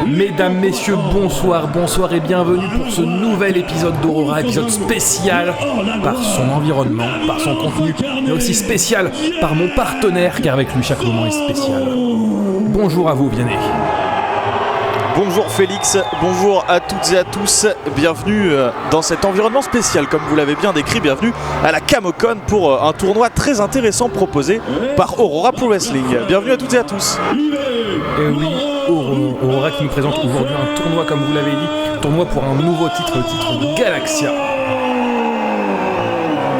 Mesdames, messieurs, bonsoir et bienvenue pour ce nouvel épisode d'Aurora, épisode spécial par son environnement, par son contenu, mais aussi spécial par mon partenaire, car avec lui chaque moment est spécial. Bonjour à vous, bien-aimés. Bonjour Félix, bonjour à toutes et à tous, bienvenue dans cet environnement spécial, comme vous l'avez bien décrit, bienvenue à la Camocon pour un tournoi très intéressant proposé par Aurora Pro Wrestling. Bienvenue à toutes et à tous. Et oui, Aurora qui nous présente aujourd'hui un tournoi, comme vous l'avez dit, tournoi pour un nouveau titre, le titre Galaxia.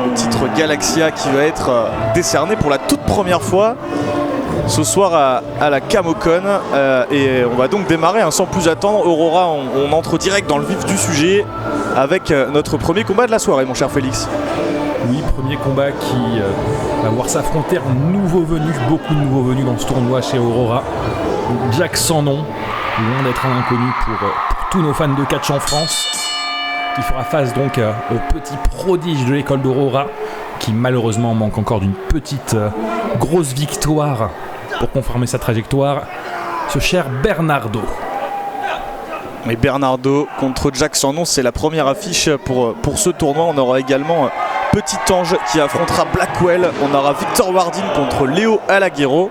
Le titre Galaxia qui va être décerné pour la toute première fois ce soir à la Camocon, et on va donc démarrer sans plus attendre. Aurora, on entre direct dans le vif du sujet avec notre premier combat de la soirée, mon cher Félix. Oui, premier combat qui va voir s'affronter un nouveau venu, beaucoup de nouveaux venus dans ce tournoi chez Aurora. Jack sans nom, loin d'être un inconnu pour tous nos fans de catch en France, qui fera face donc au petit prodige de l'école d'Aurora, qui malheureusement manque encore d'une petite grosse victoire pour confirmer sa trajectoire, ce cher Bernardo. Mais Bernardo contre Jack sans nom, c'est la première affiche pour ce tournoi. On aura également Petit Ange qui affrontera Blackwell. On aura Victor Wardin contre Léo Alaguero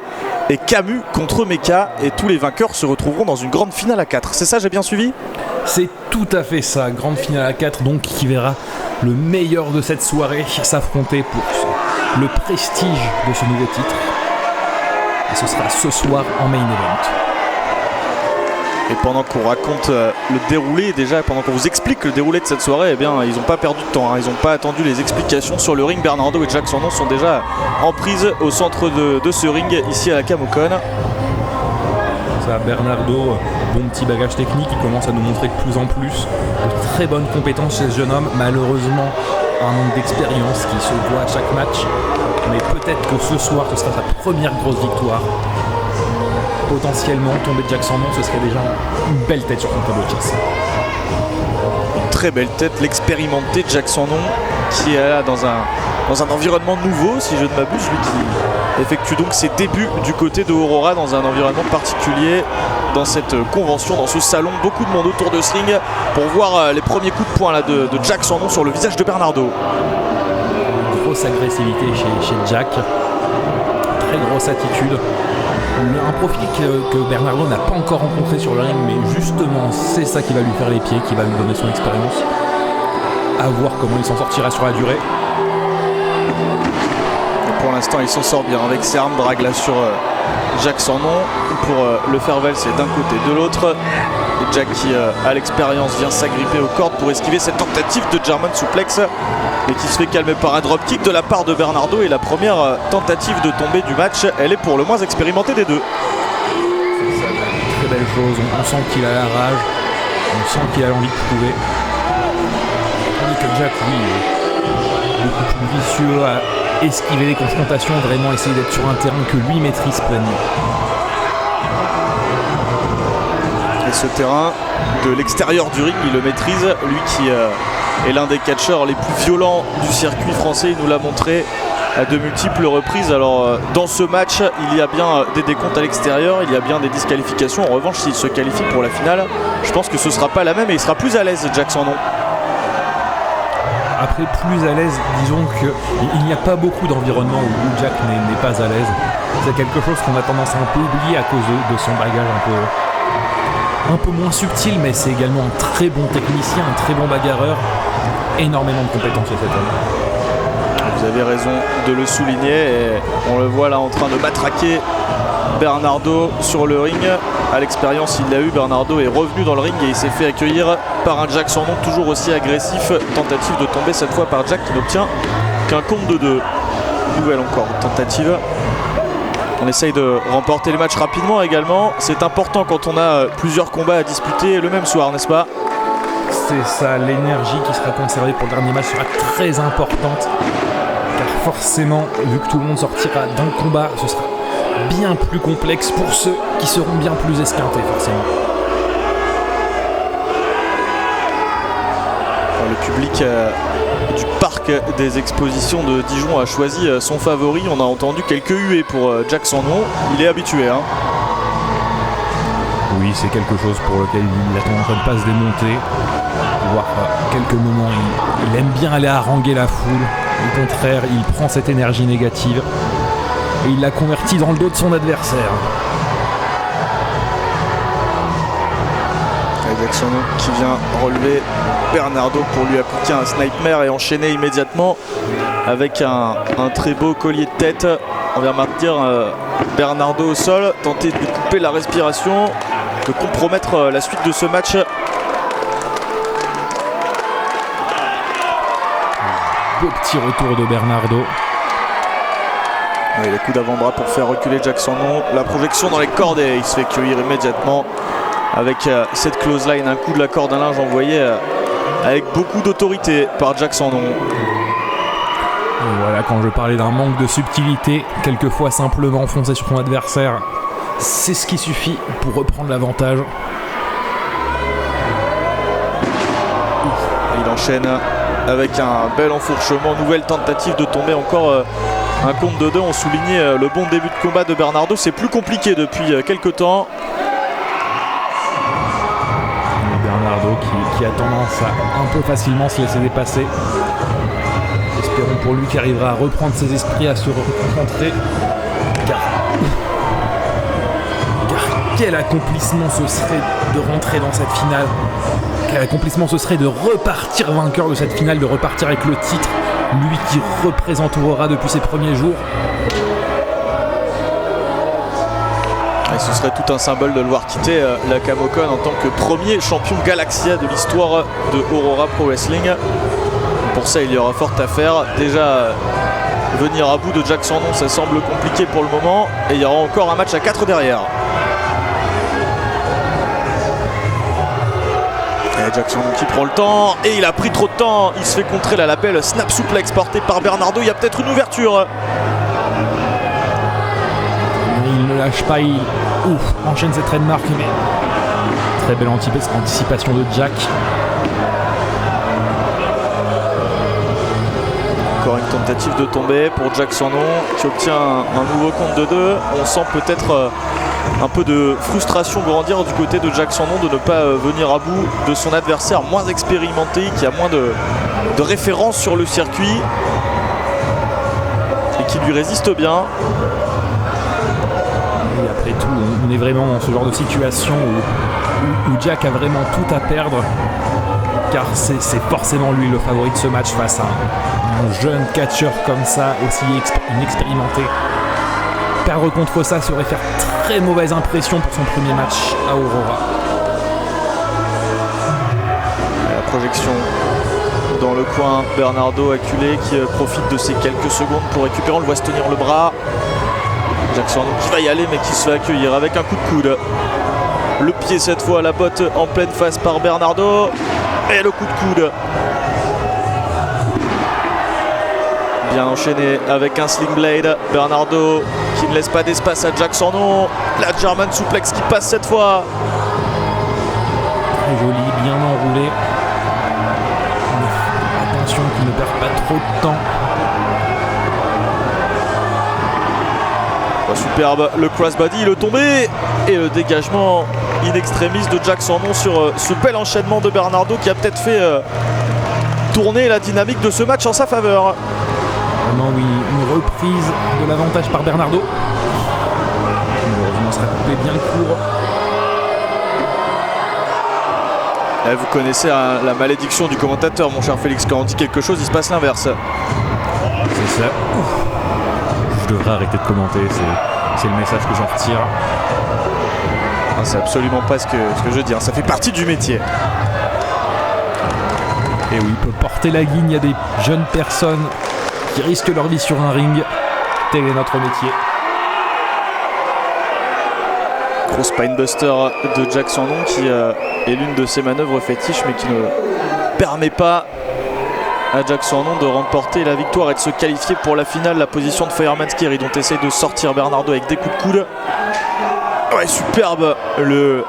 et Camus contre Mecha. Et tous les vainqueurs se retrouveront dans une grande finale à 4. C'est ça, j'ai bien suivi ? C'est tout à fait ça, grande finale à 4 donc qui verra le meilleur de cette soirée s'affronter pour le prestige de ce nouveau titre. Et ce sera ce soir en main event. Et pendant qu'on raconte le déroulé, déjà pendant qu'on vous explique le déroulé de cette soirée, eh bien ils n'ont pas perdu de temps, Ils n'ont pas attendu les explications sur le ring. Bernardo et Jack son nom sont déjà en prise au centre de ce ring ici à la Camocon. Ça, Bernardo, bon petit bagage technique, il commence à nous montrer de plus en plus de très bonnes compétences chez ce jeune homme. Malheureusement, un manque d'expérience qui se voit à chaque match. Mais peut-être que ce soir, ce sera sa première grosse victoire. Potentiellement, tomber Jack sans nom, ce serait déjà une belle tête sur son tableau de chasse. Une très belle tête, l'expérimenté Jack sans nom, qui est là dans un environnement nouveau, si je ne m'abuse, lui qui effectue donc ses débuts du côté de Aurora dans un environnement particulier, dans cette convention, dans ce salon, beaucoup de monde autour de ce ring pour voir les premiers coups de poing là, de Jack sans nom sur le visage de Bernardo. Grosse agressivité chez Jack, très grosse attitude, un profil que Bernardo n'a pas encore rencontré sur le ring, mais justement c'est ça qui va lui faire les pieds, qui va lui donner son expérience. À voir comment il s'en sortira sur la durée. Et pour l'instant il s'en sort bien avec ses armes drague là sur Jack sans nom pour le faire valser d'un côté de l'autre. Et Jack qui a l'expérience vient s'agripper aux cordes pour esquiver cette tentative de German suplex, mais qui se fait calmer par un dropkick de la part de Bernardo. Et la première tentative de tomber du match, elle est pour le moins expérimentée des deux. C'est ça, très belle chose, on sent qu'il a la rage, on sent qu'il a l'envie de prouver. Tandis que Jack, lui, est beaucoup plus vicieux à esquiver les confrontations, vraiment essayer d'être sur un terrain que lui maîtrise pleinement. Et ce terrain, de l'extérieur du ring, il le maîtrise, lui qui est l'un des catcheurs les plus violents du circuit français. Il nous l'a montré à de multiples reprises. Alors dans ce match, il y a bien des décomptes à l'extérieur, il y a bien des disqualifications. En revanche, s'il se qualifie pour la finale, je pense que ce sera pas la même et il sera plus à l'aise, Jack sans nom. Après, plus à l'aise, disons qu'il n'y a pas beaucoup d'environnements où Jack n'est pas à l'aise. C'est quelque chose qu'on a tendance à un peu oublier à cause de son bagage un peu moins subtil, mais c'est également un très bon technicien, un très bon bagarreur. Énormément de compétences chez cet homme. Vous avez raison de le souligner, et on le voit là en train de matraquer Bernardo sur le ring. À l'expérience, il l'a eu. Bernardo est revenu dans le ring et il s'est fait accueillir par un Jack sans nom toujours aussi agressif. Tentative de tomber cette fois par Jack qui n'obtient qu'un compte de 2. Nouvelle encore tentative. On essaye de remporter les matchs rapidement également. C'est important quand on a plusieurs combats à disputer le même soir, n'est-ce pas ? C'est ça, l'énergie qui sera conservée pour le dernier match sera très importante. Car forcément, vu que tout le monde sortira d'un combat, ce sera bien plus complexe pour ceux qui seront bien plus esquintés forcément. Le public du parc des expositions de Dijon a choisi son favori. On a entendu quelques huées pour Jack sans nom. Il est habitué. Oui, c'est quelque chose pour lequel il a tendance à ne pas se démonter. Voir quelques moments, il aime bien aller haranguer la foule. Au contraire, il prend cette énergie négative et il la convertit dans le dos de son adversaire. Jackson qui vient relever Bernardo pour lui appliquer un Nightmare et enchaîner immédiatement avec un très beau collier de tête. On vient maintenir Bernardo au sol, tenter de couper la respiration, de compromettre la suite de ce match. Beau petit retour de Bernardo. Oui, les coups d'avant-bras pour faire reculer Jackson. La projection dans les cordes et il se fait cueillir immédiatement avec cette close line, un coup de la corde à linge envoyé avec beaucoup d'autorité par Jackson. Et voilà, quand je parlais d'un manque de subtilité, quelquefois simplement foncer sur son adversaire, c'est ce qui suffit pour reprendre l'avantage. Il enchaîne avec un bel enfourchement, nouvelle tentative de tomber, encore un compte de 2. On soulignait le bon début de combat de Bernardo, c'est plus compliqué depuis quelques temps. Bernardo qui a tendance à un peu facilement se laisser dépasser. Espérons pour lui qu'il arrivera à reprendre ses esprits, à se reconcentrer. Car quel accomplissement ce serait de rentrer dans cette finale. Quel accomplissement ce serait de repartir vainqueur de cette finale, de repartir avec le titre. Lui qui représente Aurora depuis ses premiers jours. Et ce serait tout un symbole de le voir quitter la Kamokon en tant que premier champion Galaxia de l'histoire de Aurora Pro Wrestling. Pour ça, il y aura fort à faire. Déjà, venir à bout de Jackson, ça semble compliqué pour le moment. Et il y aura encore un match à 4 derrière. Et Jackson qui prend le temps. Et il a pris trop de temps. Il se fait contrer la lapel snap suplex porté par Bernardo. Il y a peut-être une ouverture. Il ne lâche pas, il enchaîne ses trademarks, mais très belle anticipation de Jack. Encore une tentative de tomber pour Jackson qui obtient un nouveau compte de 2. On sent peut-être un peu de frustration grandir du côté de Jackson de ne pas venir à bout de son adversaire moins expérimenté, qui a moins de références sur le circuit et qui lui résiste bien. Et après tout, on est vraiment dans ce genre de situation où Jack a vraiment tout à perdre, car c'est forcément lui le favori de ce match face à un jeune catcheur comme ça, aussi inexpérimenté. Perdre contre ça serait faire très mauvaise impression pour son premier match à Aurora. Et la projection dans le coin, Bernardo acculé qui profite de ces quelques secondes pour récupérer. On le voit se tenir le bras. Jackson qui va y aller mais qui se fait accueillir avec un coup de coude. Le pied cette fois, la botte en pleine face par Bernardo. Et le coup de coude. Bien enchaîné avec un sling blade. Bernardo qui ne laisse pas d'espace à Jackson. La German suplex qui passe cette fois. Très joli, bien enroulé. Attention qu'il ne perd pas trop de temps. Superbe le crossbody, le tombé et le dégagement in extremis de Jackson sur ce bel enchaînement de Bernardo qui a peut-être fait tourner la dynamique de ce match en sa faveur. Vraiment oui, une reprise de l'avantage par Bernardo. Malheureusement, sera coupé bien court. Là, vous connaissez la malédiction du commentateur, mon cher Félix. Quand on dit quelque chose, il se passe l'inverse. C'est ça. Je devrais arrêter de commenter, c'est le message que j'en retire. Ah, c'est absolument pas ce que je dis, ça fait partie du métier. Et oui, peut porter la guigne, il y a des jeunes personnes qui risquent leur vie sur un ring. Tel est notre métier. Gros spinebuster de Jackson qui est l'une de ses manœuvres fétiches mais qui ne permet pas à Jackson de remporter la victoire et de se qualifier pour la finale. La position de Fireman's Carry dont essaye de sortir Bernardo avec des coups de coude. Ouais, superbe le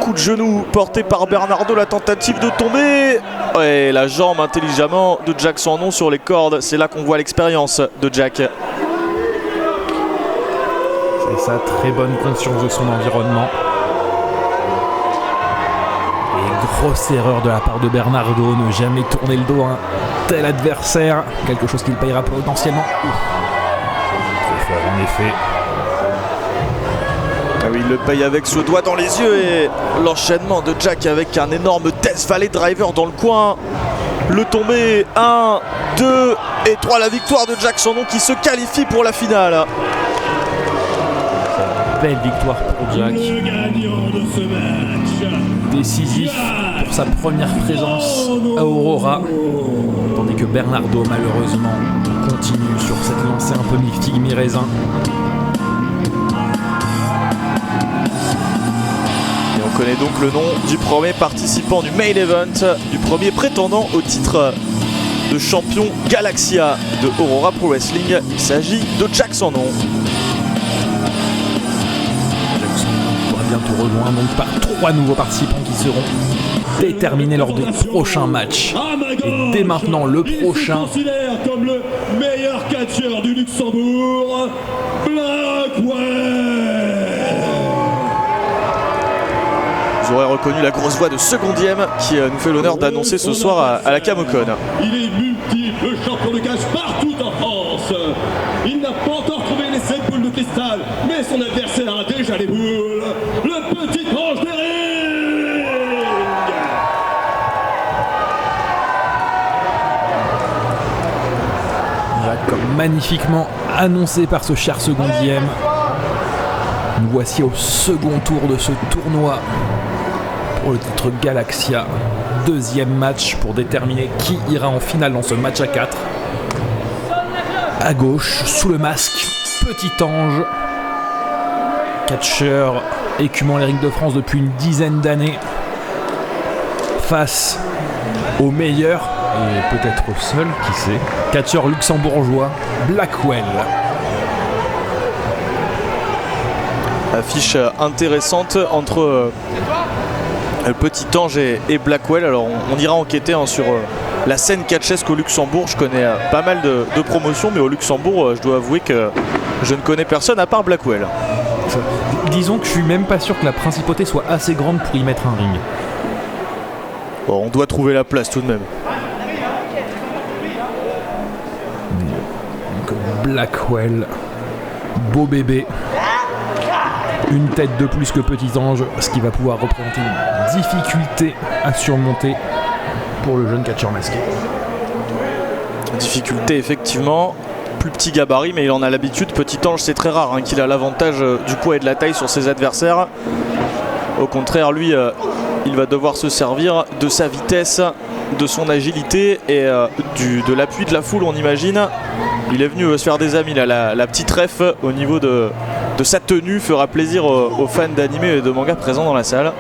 coup de genou porté par Bernardo, la tentative de tomber. Ouais, la jambe intelligemment de Jackson sur les cordes. C'est là qu'on voit l'expérience de Jack. C'est sa très bonne conscience de son environnement. grosse erreur de la part de Bernardo, ne jamais tourner le dos à un tel adversaire, quelque chose qu'il payera potentiellement. Trop fort en effet. Ah oui, il le paye avec ce doigt dans les yeux et l'enchaînement de Jack avec un énorme Death Valley Driver dans le coin. Le tombé, 1, 2 et 3, la victoire de Jack Sandon qui se qualifie pour la finale. Belle victoire pour Jack. Décisif pour sa première présence à Aurora. Tandis que Bernardo, malheureusement, continue sur cette lancée un peu mi-figue, mi-raisin. Et on connaît donc le nom du premier participant du Main Event, du premier prétendant au titre de champion Galaxia de Aurora Pro Wrestling. Il s'agit de Jack Sandon. Bientôt rejoint donc par 3 nouveaux participants qui seront déterminés lors des prochains matchs. Et dès maintenant, le prochain. Considère comme le meilleur catcheur du Luxembourg, Blackwell. Vous aurez reconnu la grosse voix de Secondième qui nous fait l'honneur d'annoncer ce soir à la Camocon. Il est multiple champion de catch partout en France. Il n'a pas encore trouvé les 7 boules de cristal, mais son adversaire a déjà les boules. Le petit ange des rings. Comme magnifiquement annoncé par ce cher Secondième. Nous voici au second tour de ce tournoi pour le titre Galaxia. Deuxième match pour déterminer qui ira en finale dans ce match à 4. À gauche, sous le masque, Petit Ange, catcheur écumant les rings de France depuis une dizaine d'années, face au meilleur, et peut-être au seul, qui sait, catcheur luxembourgeois, Blackwell. Affiche intéressante entre Petit Ange et Blackwell. Alors on ira enquêter sur la scène catchesque au Luxembourg. Je connais pas mal de promotions, mais au Luxembourg, je dois avouer que je ne connais personne à part Blackwell. Disons que je suis même pas sûr que la principauté soit assez grande pour y mettre un ring. Bon, on doit trouver la place tout de même. Donc Blackwell, beau bébé. Une tête de plus que Petit Ange, ce qui va pouvoir représenter une difficulté à surmonter pour le jeune catcheur masqué. Difficulté effectivement, plus petit gabarit, mais il en a l'habitude. Petit Ange, c'est très rare qu'il a l'avantage du poids et de la taille sur ses adversaires. Au contraire, lui, il va devoir se servir de sa vitesse, de son agilité et de l'appui de la foule, on imagine. Il est venu se faire des amis là, la petite ref au niveau de sa tenue fera plaisir aux fans d'anime et de manga présents dans la salle.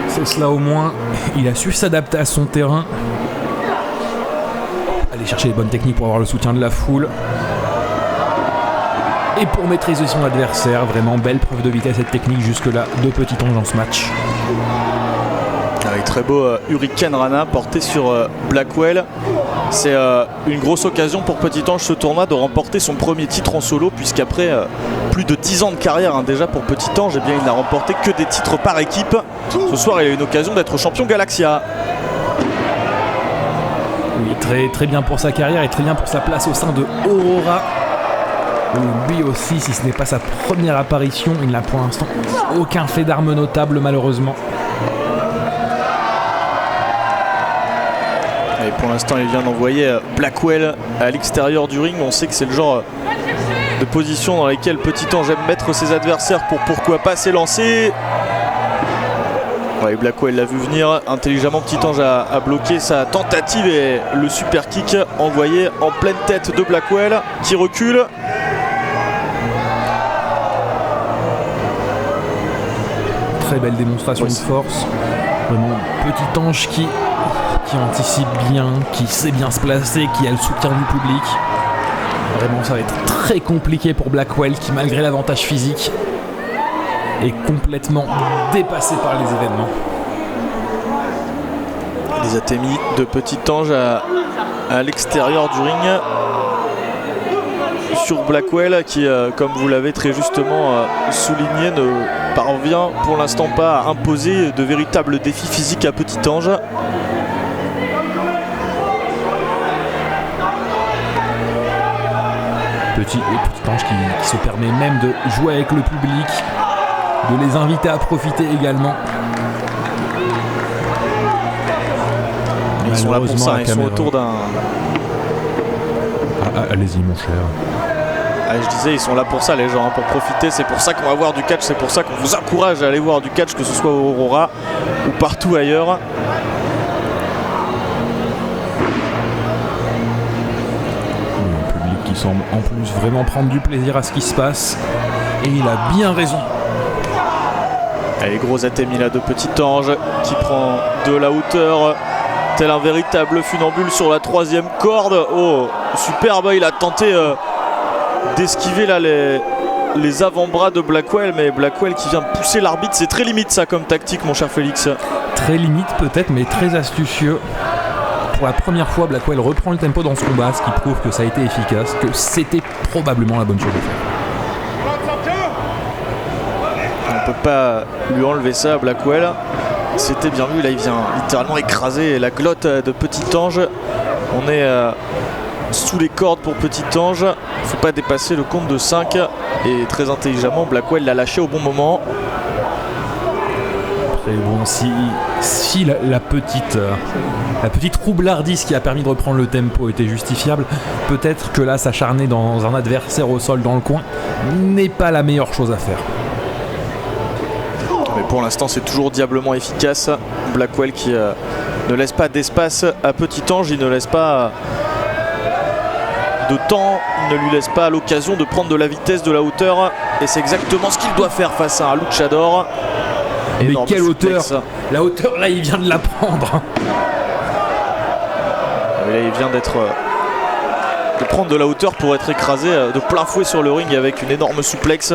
C'est cela au moins, il a su s'adapter à son terrain, aller chercher les bonnes techniques pour avoir le soutien de la foule et pour maîtriser son adversaire. Vraiment belle preuve de vitesse et de technique jusque-là de Petit Ange dans ce match. Avec très beau Hurricane Rana porté sur Blackwell. C'est une grosse occasion pour Petit Ange ce tournoi de remporter son premier titre en solo, puisqu'après plus de 10 ans de carrière déjà pour Petit Ange, eh bien, il n'a remporté que des titres par équipe. Ce soir, il a eu une occasion d'être champion Galaxia. Oui, très, très bien pour sa carrière et très bien pour sa place au sein de Aurora. Lui aussi, si ce n'est pas sa première apparition, il n'a pour l'instant aucun fait d'armes notable malheureusement. Et pour l'instant, il vient d'envoyer Blackwell à l'extérieur du ring. On sait que c'est le genre de position dans laquelle Petit Ange aime mettre ses adversaires pour pourquoi pas s'élancer. Ouais, Blackwell l'a vu venir intelligemment. Petit Ange a bloqué sa tentative et le super kick envoyé en pleine tête de Blackwell qui recule. Très belle démonstration de force. Vraiment, Petit Ange qui anticipe bien, qui sait bien se placer, qui a le soutien du public. Vraiment, ça va être très compliqué pour Blackwell qui, malgré l'avantage physique, est complètement dépassé par les événements. Les atémis de Petit Ange à l'extérieur du ring sur Blackwell qui, comme vous l'avez très justement souligné, parvient pour l'instant pas à imposer de véritables défis physiques à Petit Ange. Petit Ange qui se permet même de jouer avec le public, de les inviter à profiter également. Ils sont là pour ça, ils sont autour d'un... Allez-y mon cher. Je disais, ils sont là pour ça les gens, pour profiter. C'est pour ça qu'on va voir du catch, c'est pour ça qu'on vous encourage à aller voir du catch, que ce soit au Aurora ou partout ailleurs. Un public qui semble en plus vraiment prendre du plaisir à ce qui se passe. Et il a bien raison. Allez, gros attémie là de Petit Ange qui prend de la hauteur, tel un véritable funambule sur la 3e corde. Oh, superbe, il a tenté d'esquiver là les avant-bras de Blackwell, mais Blackwell qui vient pousser l'arbitre. C'est très limite ça comme tactique, mon cher Félix. Très limite peut-être, mais très astucieux. Pour la première fois, Blackwell reprend le tempo dans ce combat, ce qui prouve que ça a été efficace, que c'était probablement la bonne chose à faire. On ne peut pas lui enlever ça à Blackwell. C'était bien vu, là il vient littéralement écraser la glotte de Petit Ange. On est sous les cordes pour Petit Ange. Il ne faut pas dépasser le compte de 5. Et très intelligemment, Blackwell l'a lâché au bon moment. Après bon, si la petite roublardise qui a permis de reprendre le tempo était justifiable, peut-être que là s'acharner dans un adversaire au sol dans le coin n'est pas la meilleure chose à faire. Mais pour l'instant c'est toujours diablement efficace. Blackwell qui ne laisse pas d'espace à Petit Ange, il ne laisse pas de temps, il ne lui laisse pas l'occasion de prendre de la vitesse, de la hauteur, et c'est exactement ce qu'il doit faire face à un luchador. Mais quelle hauteur! La hauteur là il vient de la prendre. Et là il vient de prendre de la hauteur pour être écrasé de plein fouet sur le ring avec une énorme souplexe.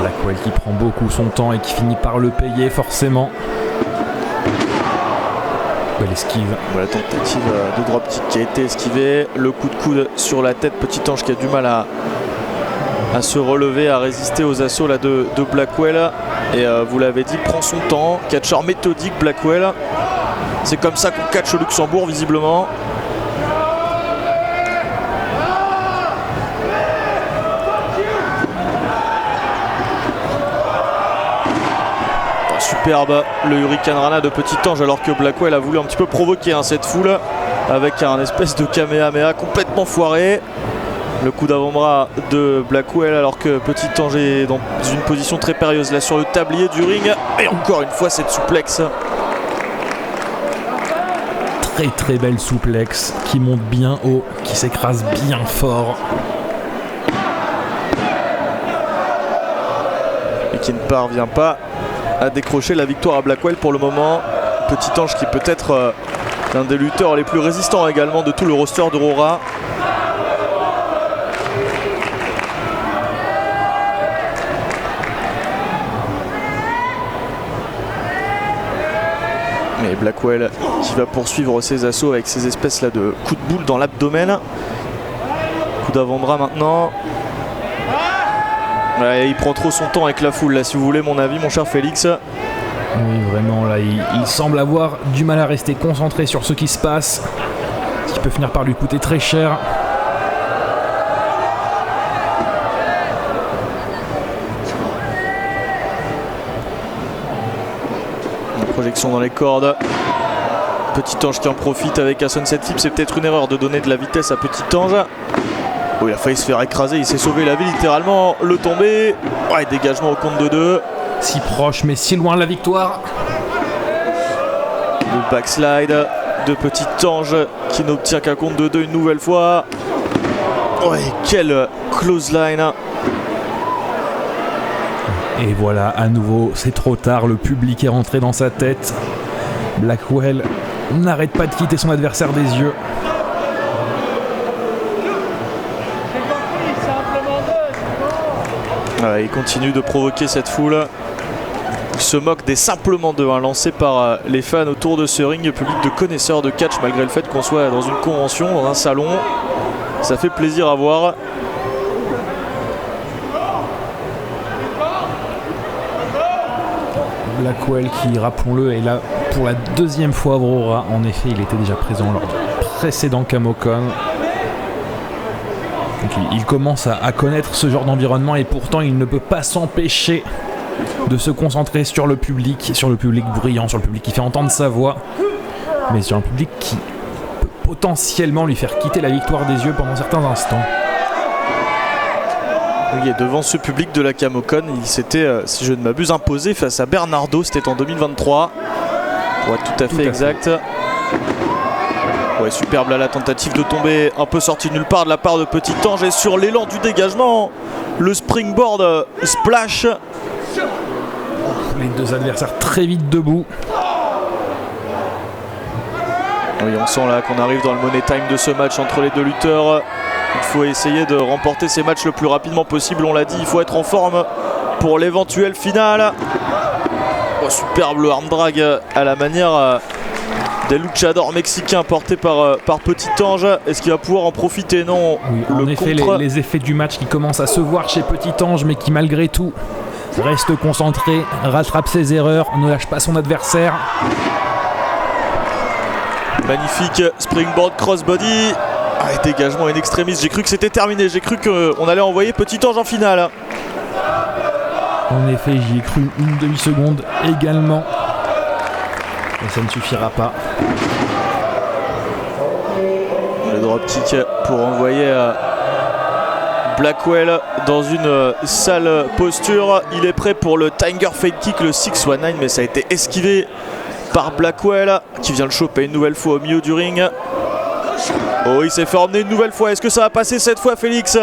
Blackwell qui prend beaucoup son temps et qui finit par le payer forcément. Belle esquive. Voilà, tentative de dropkick qui a été esquivée. Le coup de coude sur la tête. Petit Ange qui a du mal à se relever, à résister aux assauts là, de Blackwell. Et vous l'avez dit, prend son temps. Catcheur méthodique Blackwell. C'est comme ça qu'on catch au Luxembourg visiblement. Superbe le Hurricane Rana de Petit Ange, alors que Blackwell a voulu un petit peu provoquer cette foule avec un espèce de Kamehameha complètement foiré. Le coup d'avant-bras de Blackwell alors que Petit Ange est dans une position très périlleuse là sur le tablier du ring. Et encore une fois cette souplexe. Très très belle souplexe qui monte bien haut, qui s'écrase bien fort. Et qui ne parvient pas à décrocher la victoire à Blackwell pour le moment. Petit Ange qui peut être l'un des lutteurs les plus résistants également de tout le roster d'Aurora. Et Blackwell qui va poursuivre ses assauts avec ces espèces là de coups de boule dans l'abdomen. Coup d'avant-bras maintenant. Ouais, il prend trop son temps avec la foule là, si vous voulez mon avis, mon cher Félix. Oui, vraiment là il semble avoir du mal à rester concentré sur ce qui se passe, ce qui peut finir par lui coûter très cher. Une projection dans les cordes. Petit Ange qui en profite avec un Sunset Flip. C'est peut-être une erreur de donner de la vitesse à Petit Ange. Oh, il a failli se faire écraser, il s'est sauvé la vie littéralement. Le tombé. Ouais, dégagement au compte de 2. Si proche mais si loin de la victoire. Le backslide de Petit Ange qui n'obtient qu'un compte de 2 une nouvelle fois. Ouais, quelle close line. Et voilà, à nouveau, c'est trop tard, le public est rentré dans sa tête. Blackwell n'arrête pas de quitter son adversaire des yeux. Ouais, il continue de provoquer cette foule. Il se moque des simplement deux lancés par les fans autour de ce ring, public de connaisseurs de catch malgré le fait qu'on soit dans une convention, dans un salon. Ça fait plaisir à voir. Blackwell qui, rappelons-le, est là pour la deuxième fois à Aurora. En effet, il était déjà présent lors du précédent Camocon. Donc, il commence à connaître ce genre d'environnement et pourtant il ne peut pas s'empêcher de se concentrer sur le public bruyant, sur le public qui fait entendre sa voix, mais sur un public qui peut potentiellement lui faire quitter la victoire des yeux pendant certains instants. Oui, et devant ce public de la Camocon, il s'était, si je ne m'abuse, imposé face à Bernardo, c'était en 2023, pour être tout à fait exact. Ouais, superbe là la tentative de tomber un peu sortie de nulle part de la part de Petit Ange, et sur l'élan du dégagement, le springboard splash. Les deux adversaires très vite debout. Oui, on sent là qu'on arrive dans le money time de ce match entre les deux lutteurs. Il faut essayer de remporter ces matchs le plus rapidement possible, on l'a dit, il faut être en forme pour l'éventuelle finale. Oh, superbe le arm drag à la manière des luchadors mexicains portés par Petit Ange. Est-ce qu'il va pouvoir en profiter? Non. Oui, en effet, les effets du match qui commencent à se voir chez Petit Ange, mais qui malgré tout reste concentré, rattrape ses erreurs, ne lâche pas son adversaire. Magnifique springboard crossbody. Ah, dégagement in extremis, j'ai cru que c'était terminé, j'ai cru qu'on allait envoyer Petit Ange en finale. En effet, j'y ai cru une demi-seconde également. Et ça ne suffira pas. Le dropkick pour envoyer Blackwell dans une sale posture. Il est prêt pour le Tiger Fade Kick, le 619, mais ça a été esquivé par Blackwell qui vient le choper une nouvelle fois au milieu du ring. Oh, il s'est fait emmener une nouvelle fois. Est-ce que ça va passer cette fois, Félix?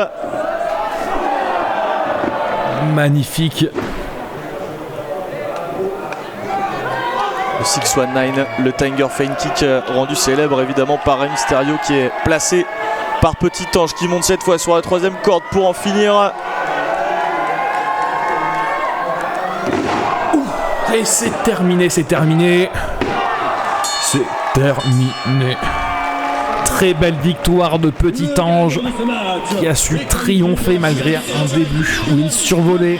Magnifique. Le 619, le Tiger Fade Kick rendu célèbre évidemment par Rey Mysterio, qui est placé par Petit Ange, qui monte cette fois sur la troisième corde pour en finir. Et c'est terminé, c'est terminé. C'est terminé. Très belle victoire de Petit Ange qui a su triompher malgré un début où il survolait.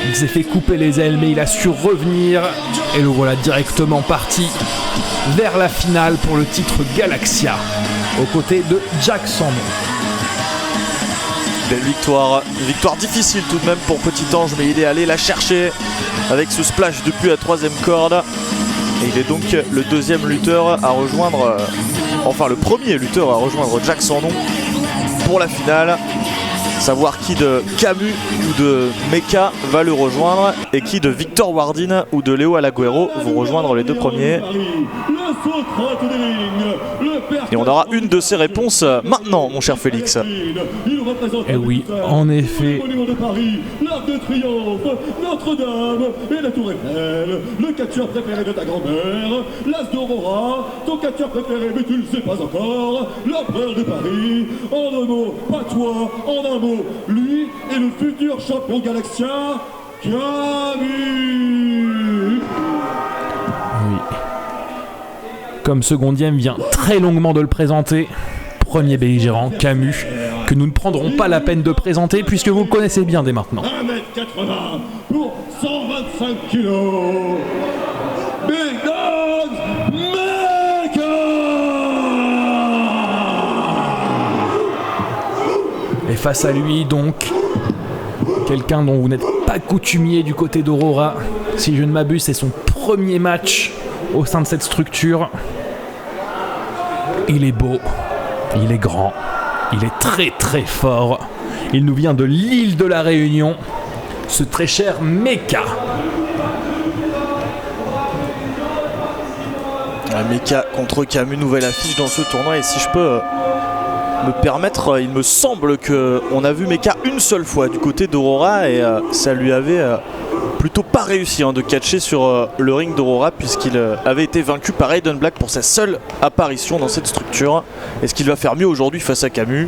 Il s'est fait couper les ailes, mais il a su revenir et le voilà directement parti vers la finale pour le titre Galaxia aux côtés de Jack Sandon. Belle victoire difficile tout de même pour Petit Ange, mais il est allé la chercher avec ce splash depuis la troisième corde. Et il est donc le deuxième lutteur à rejoindre, enfin le premier lutteur à rejoindre Jack Sandon pour la finale. Savoir qui de Camus ou de Mecha va le rejoindre et qui de Victor Wardin ou de Leo Alaguero vont rejoindre les deux premiers. Et on aura une de ces réponses maintenant, mon cher Félix. Et oui, en effet. L'Arc de Triomphe, Notre-Dame et la Tour Eiffel, le catcheur préféré de ta grand-mère, l'As d'Aurora, ton catcheur préféré mais tu le sais pas encore, l'Empereur de Paris, en un mot, pas toi, en un mot, lui est le futur champion Galaxia, Camus. Oui. Comme secondième vient très longuement de le présenter, premier belligérant, Camus, que nous ne prendrons pas la peine de présenter puisque vous le connaissez bien dès maintenant. 1m80 pour 125 kilos. Big Dogs Mega. Et face à lui donc, quelqu'un dont vous n'êtes pas coutumier du côté d'Aurora. Si je ne m'abuse, c'est son premier match au sein de cette structure. Il est beau, il est grand, il est très très fort. Il nous vient de l'île de la Réunion, ce très cher Mecha. Mecha contre Camus, nouvelle affiche dans ce tournoi. Et si je peux me permettre, il me semble qu'on a vu Mecha une seule fois du côté d'Aurora et ça lui avait plutôt pas réussi de catcher sur le ring d'Aurora, puisqu'il avait été vaincu par Aiden Black pour sa seule apparition dans cette structure. Est-ce qu'il va faire mieux aujourd'hui face à Camus?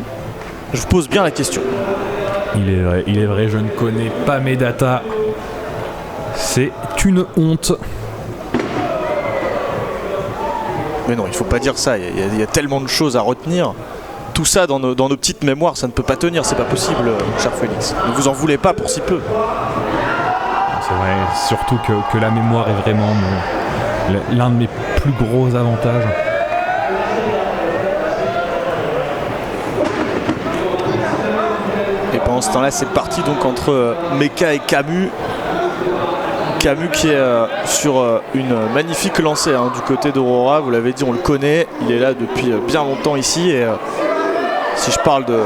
Je vous pose bien la question. Il est vrai, je ne connais pas mes datas C'est une honte. Mais non, il faut pas dire ça, il y a tellement de choses à retenir. Tout ça dans nos petites mémoires, ça ne peut pas tenir, c'est pas possible, mon cher Félix. Ne vous en voulez pas pour si peu. C'est vrai, surtout que la mémoire est vraiment l'un de mes plus gros avantages. Et pendant ce temps-là, c'est parti donc entre Meka et Camus. Camus qui est sur une magnifique lancée du côté d'Aurora, vous l'avez dit, on le connaît, il est là depuis bien longtemps ici et si je parle de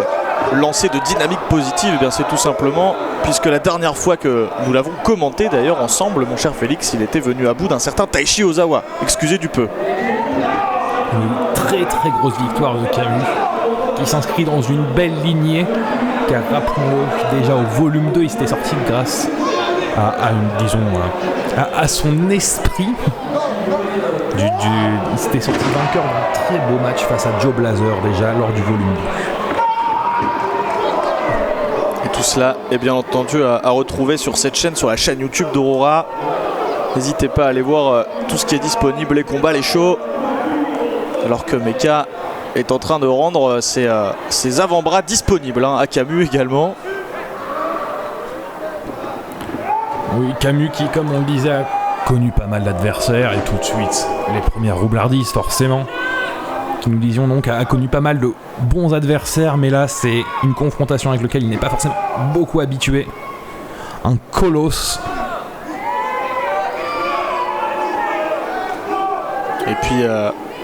lancée de dynamique positive, eh bien c'est tout simplement puisque la dernière fois que nous l'avons commenté d'ailleurs ensemble, mon cher Félix, il était venu à bout d'un certain Taichi Ozawa, excusez du peu. Une très très grosse victoire de Camus qui s'inscrit dans une belle lignée car rappelons-le, déjà au volume 2 il s'était sorti grâce à son esprit. Il s'était sorti vainqueur d'un très beau match face à Joe Blazer déjà lors du volume 2. Et tout cela est bien entendu à retrouver sur cette chaîne, sur la chaîne YouTube d'Aurora. N'hésitez pas à aller voir tout ce qui est disponible, les combats, les shows. Alors que Meka est en train de rendre ses avant-bras disponibles à Camus également. Oui, Camus qui, comme on le disait, a connu pas mal d'adversaires et tout de suite les premières roublardises forcément. Qui nous disions donc a connu pas mal de bons adversaires, mais là c'est une confrontation avec laquelle il n'est pas forcément beaucoup habitué. Un colosse. Et puis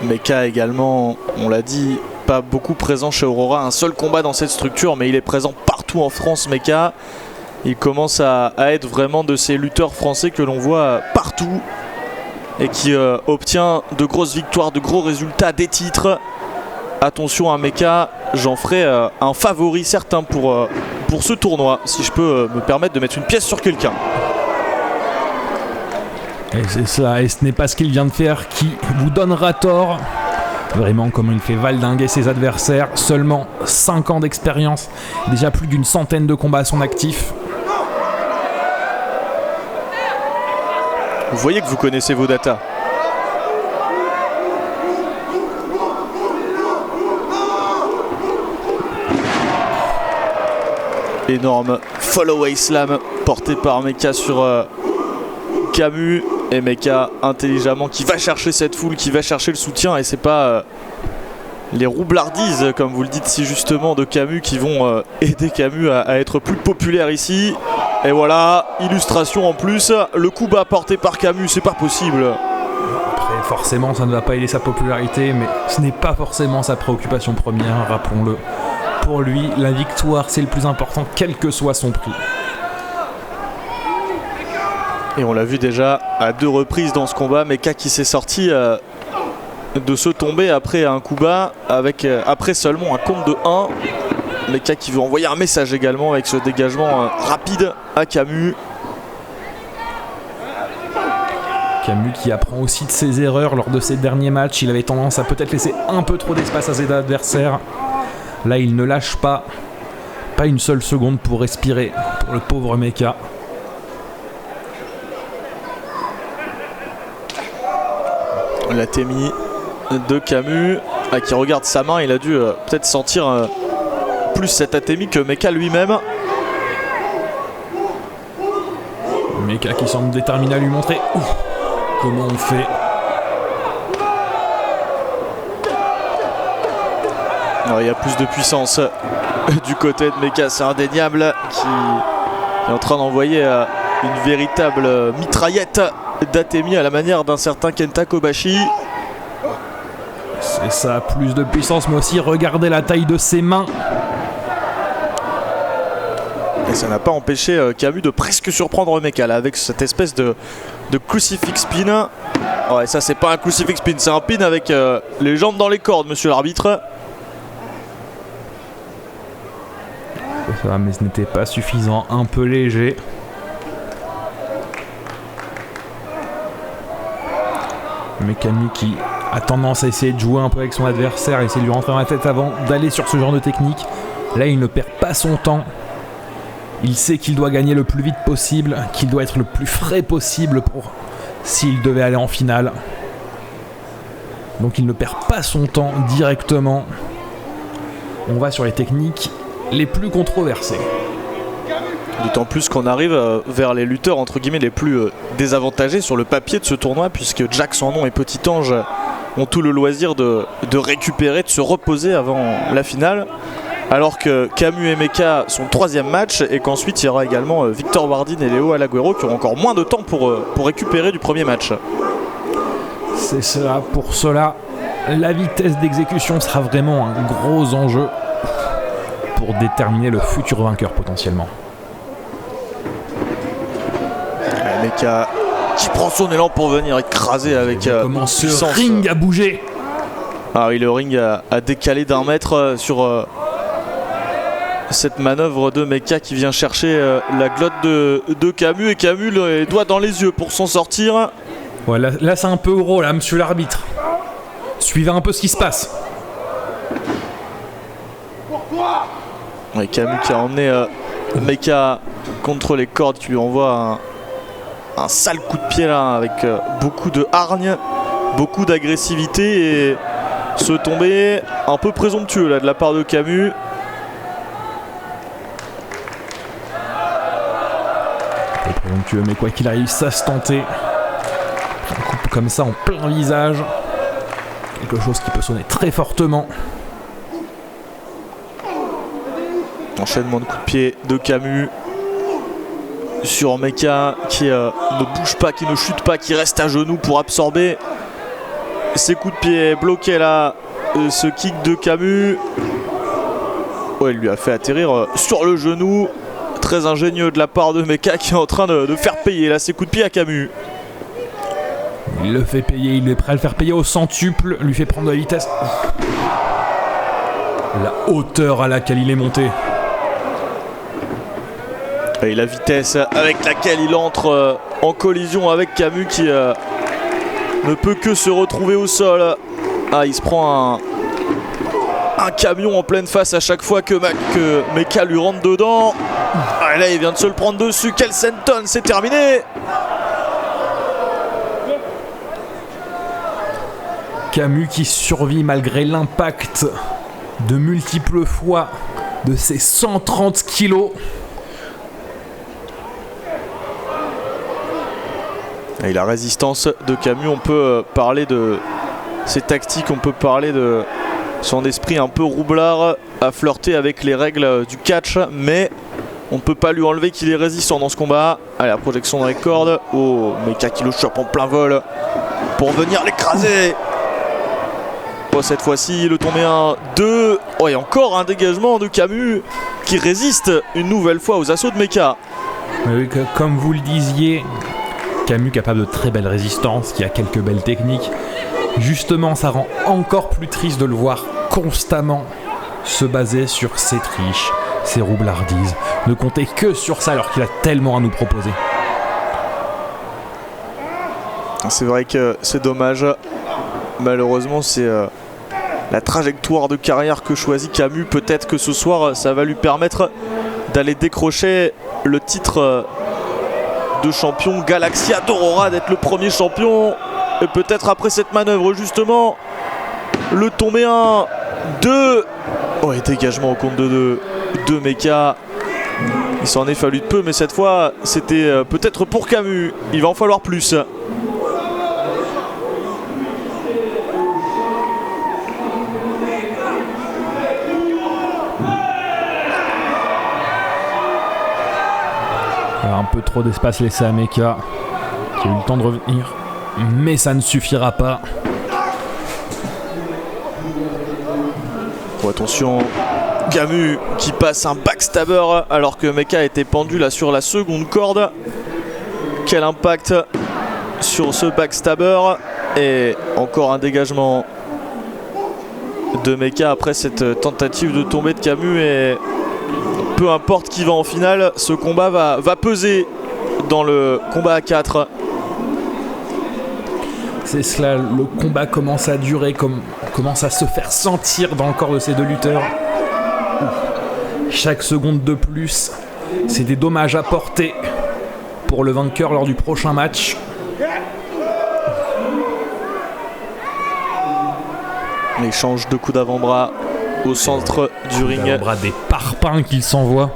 Meka également, on l'a dit, pas beaucoup présent chez Aurora, un seul combat dans cette structure, mais il est présent partout en France, Meka. Il commence à être vraiment de ces lutteurs français que l'on voit partout et qui obtient de grosses victoires, de gros résultats, des titres. Attention à Meka, j'en ferai un favori certain pour ce tournoi, si je peux me permettre de mettre une pièce sur quelqu'un. Et c'est ça, et ce n'est pas ce qu'il vient de faire qui vous donnera tort. Vraiment, comment il fait valdinguer ses adversaires. Seulement 5 ans d'expérience, déjà plus d'une centaine de combats à son actif. Vous voyez que vous connaissez vos datas. Énorme follow-away slam porté par Meka sur Camus. Et Meka intelligemment qui va chercher cette foule, qui va chercher le soutien. Et c'est pas les roublardises, comme vous le dites si justement, de Camus qui vont aider Camus à être plus populaire ici. Et voilà, illustration en plus, le coup bas porté par Camus, c'est pas possible. Après, forcément, ça ne va pas aider sa popularité, mais ce n'est pas forcément sa préoccupation première, rappelons-le. Pour lui, la victoire, c'est le plus important, quel que soit son prix. Et on l'a vu déjà à 2 reprises dans ce combat, Meka qui s'est sorti de se tomber après un coup bas, après seulement un compte de 1. Meka qui veut envoyer un message également avec ce dégagement rapide à Camus. Camus qui apprend aussi de ses erreurs lors de ses derniers matchs. Il avait tendance à peut-être laisser un peu trop d'espace à ses adversaires. Là, il ne lâche pas une seule seconde pour respirer pour le pauvre Meka. La témie de Camus qui regarde sa main, il a dû peut-être sentir plus cette atémie que Meka lui-même. Meka qui semble déterminé à lui montrer comment on fait. Alors, il y a plus de puissance du côté de Meka, c'est indéniable, qui est en train d'envoyer une véritable mitraillette d'Atemi à la manière d'un certain Kenta Kobashi. C'est ça, plus de puissance, mais aussi regardez la taille de ses mains. Et ça n'a pas empêché Camus de presque surprendre Meka là, avec cette espèce de crucifix pin. Ouais, ça c'est pas un crucifix pin, c'est un pin avec les jambes dans les cordes, monsieur l'arbitre. Ça, mais ce n'était pas suffisant, un peu léger. Mais Camus qui a tendance à essayer de jouer un peu avec son adversaire, essayer de lui rentrer dans la tête avant d'aller sur ce genre de technique. Là, il ne perd pas son temps. Il sait qu'il doit gagner le plus vite possible, qu'il doit être le plus frais possible s'il devait aller en finale. Donc il ne perd pas son temps directement. On va sur les techniques les plus controversées. D'autant plus qu'on arrive vers les lutteurs entre guillemets les plus désavantagés sur le papier de ce tournoi, puisque Jack Sandon et Petit Ange ont tout le loisir de récupérer, de se reposer avant la finale, alors que Camus et Meka sont 3e match, et qu'ensuite il y aura également Victor Wardin et Léo Alaguero qui auront encore moins de temps pour récupérer du premier match. C'est cela. Pour cela, la vitesse d'exécution sera vraiment un gros enjeu pour déterminer le futur vainqueur potentiellement. Meka qui prend son élan pour venir écraser avec comment ce puissance. ring a bougé. Ah oui, le ring a décalé d'1 mètre sur cette manœuvre de Meka qui vient chercher la glotte de Camus, et Camus les doigts dans les yeux pour s'en sortir. Ouais, là c'est un peu gros là, monsieur l'arbitre. Suivez un peu ce qui se passe. Ouais, Camus qui a emmené Meka contre les cordes, qui lui envoie un sale coup de pied là, avec beaucoup de hargne, beaucoup d'agressivité, et ce tombé un peu présomptueux là de la part de Camus. Présomptueux, mais quoi qu'il arrive, ça se tentait. Un coup comme ça en plein visage. Quelque chose qui peut sonner très fortement. Enchaînement de coups de pied de Camus sur Meka qui ne bouge pas, qui ne chute pas, qui reste à genoux pour absorber ces coups de pied. Bloqué là, ce kick de Camus. Ouais, il lui a fait atterrir sur le genou. Très ingénieux de la part de Meka qui est en train de faire payer là ses coups de pied à Camus. Il le fait payer, il est prêt à le faire payer au centuple, lui fait prendre de la vitesse. La hauteur à laquelle il est monté. Et la vitesse avec laquelle il entre en collision avec Camus qui ne peut que se retrouver au sol. Ah, il se prend un camion en pleine face à chaque fois que Meka lui rentre dedans. Ah, là il vient de se le prendre dessus. Quel senton, c'est terminé. Camus qui survit malgré l'impact de multiples fois de ses 130 kilos. Et la résistance de Camus, on peut parler de ses tactiques, on peut parler de son esprit un peu roublard à flirter avec les règles du catch, mais on ne peut pas lui enlever qu'il est résistant dans ce combat. Allez, la projection dans les cordes. Oh, Meka qui le chope en plein vol pour venir l'écraser. Oh, cette fois-ci, le tombé 1-2. Oh, et encore un dégagement de Camus qui résiste une nouvelle fois aux assauts de Meka. Oui, comme vous le disiez, Camus capable de très belle résistance, qui a quelques belles techniques. Justement, ça rend encore plus triste de le voir constamment se baser sur ses triches, ses roublardises, ne compter que sur ça alors qu'il a tellement à nous proposer. C'est vrai que c'est dommage. Malheureusement, c'est la trajectoire de carrière que choisit Camus. Peut-être que ce soir, ça va lui permettre d'aller décrocher le titre de champion Galaxia d'Aurora, d'être le premier champion. Et peut-être après cette manœuvre, justement, le tombé 1-2. Oh, et dégagement au compte de Meka. Il s'en est fallu de peu, mais cette fois, c'était peut-être pour Camus. Il va en falloir plus. Alors, un peu trop d'espace laissé à Meka, qui a eu le temps de revenir, mais ça ne suffira pas. Oh, attention, Camus qui passe un backstabber alors que Meka était pendu là sur la seconde corde. Quel impact sur ce backstabber. Et encore un dégagement de Meka après cette tentative de tomber de Camus. Et peu importe qui va en finale, ce combat va peser dans le combat à 4. C'est cela, le combat commence à durer, commence à se faire sentir dans le corps de ces deux lutteurs. Chaque seconde de plus c'est des dommages à porter pour le vainqueur lors du prochain match. L'échange de coups d'avant-bras au centre du ring. D'avant-bras, des parpaings qu'il s'envoie.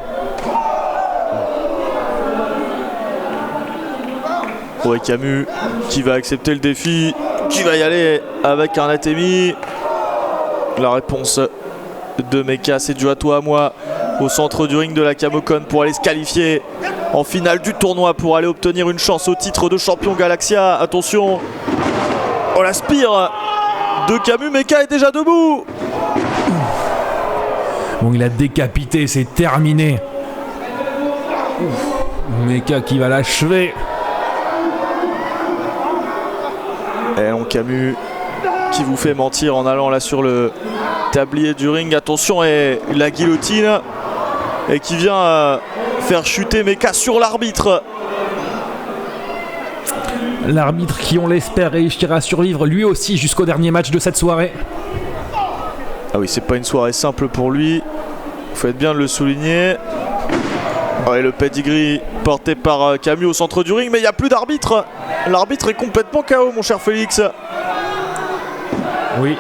Ouais, Camus qui va accepter le défi, qui va y aller avec un Atemi. La réponse de Mecha, c'est du à toi à moi au centre du ring de la Camocon pour aller se qualifier en finale du tournoi, pour aller obtenir une chance au titre de champion Galaxia. Attention, oh la spire de Camus, Mecha est déjà debout. Bon, il a décapité, c'est terminé. Mecha qui va l'achever. Et on Camus qui vous fait mentir en allant là sur le tablier du ring. Attention, et la guillotine et qui vient faire chuter Mecha sur l'arbitre. L'arbitre qui, on l'espère, réussira à survivre lui aussi jusqu'au dernier match de cette soirée. Ah oui, c'est pas une soirée simple pour lui. Faut être bien de le souligner. Ouais, le pedigree porté par Camus au centre du ring, mais il n'y a plus d'arbitre. L'arbitre est complètement KO, mon cher Félix. Oui.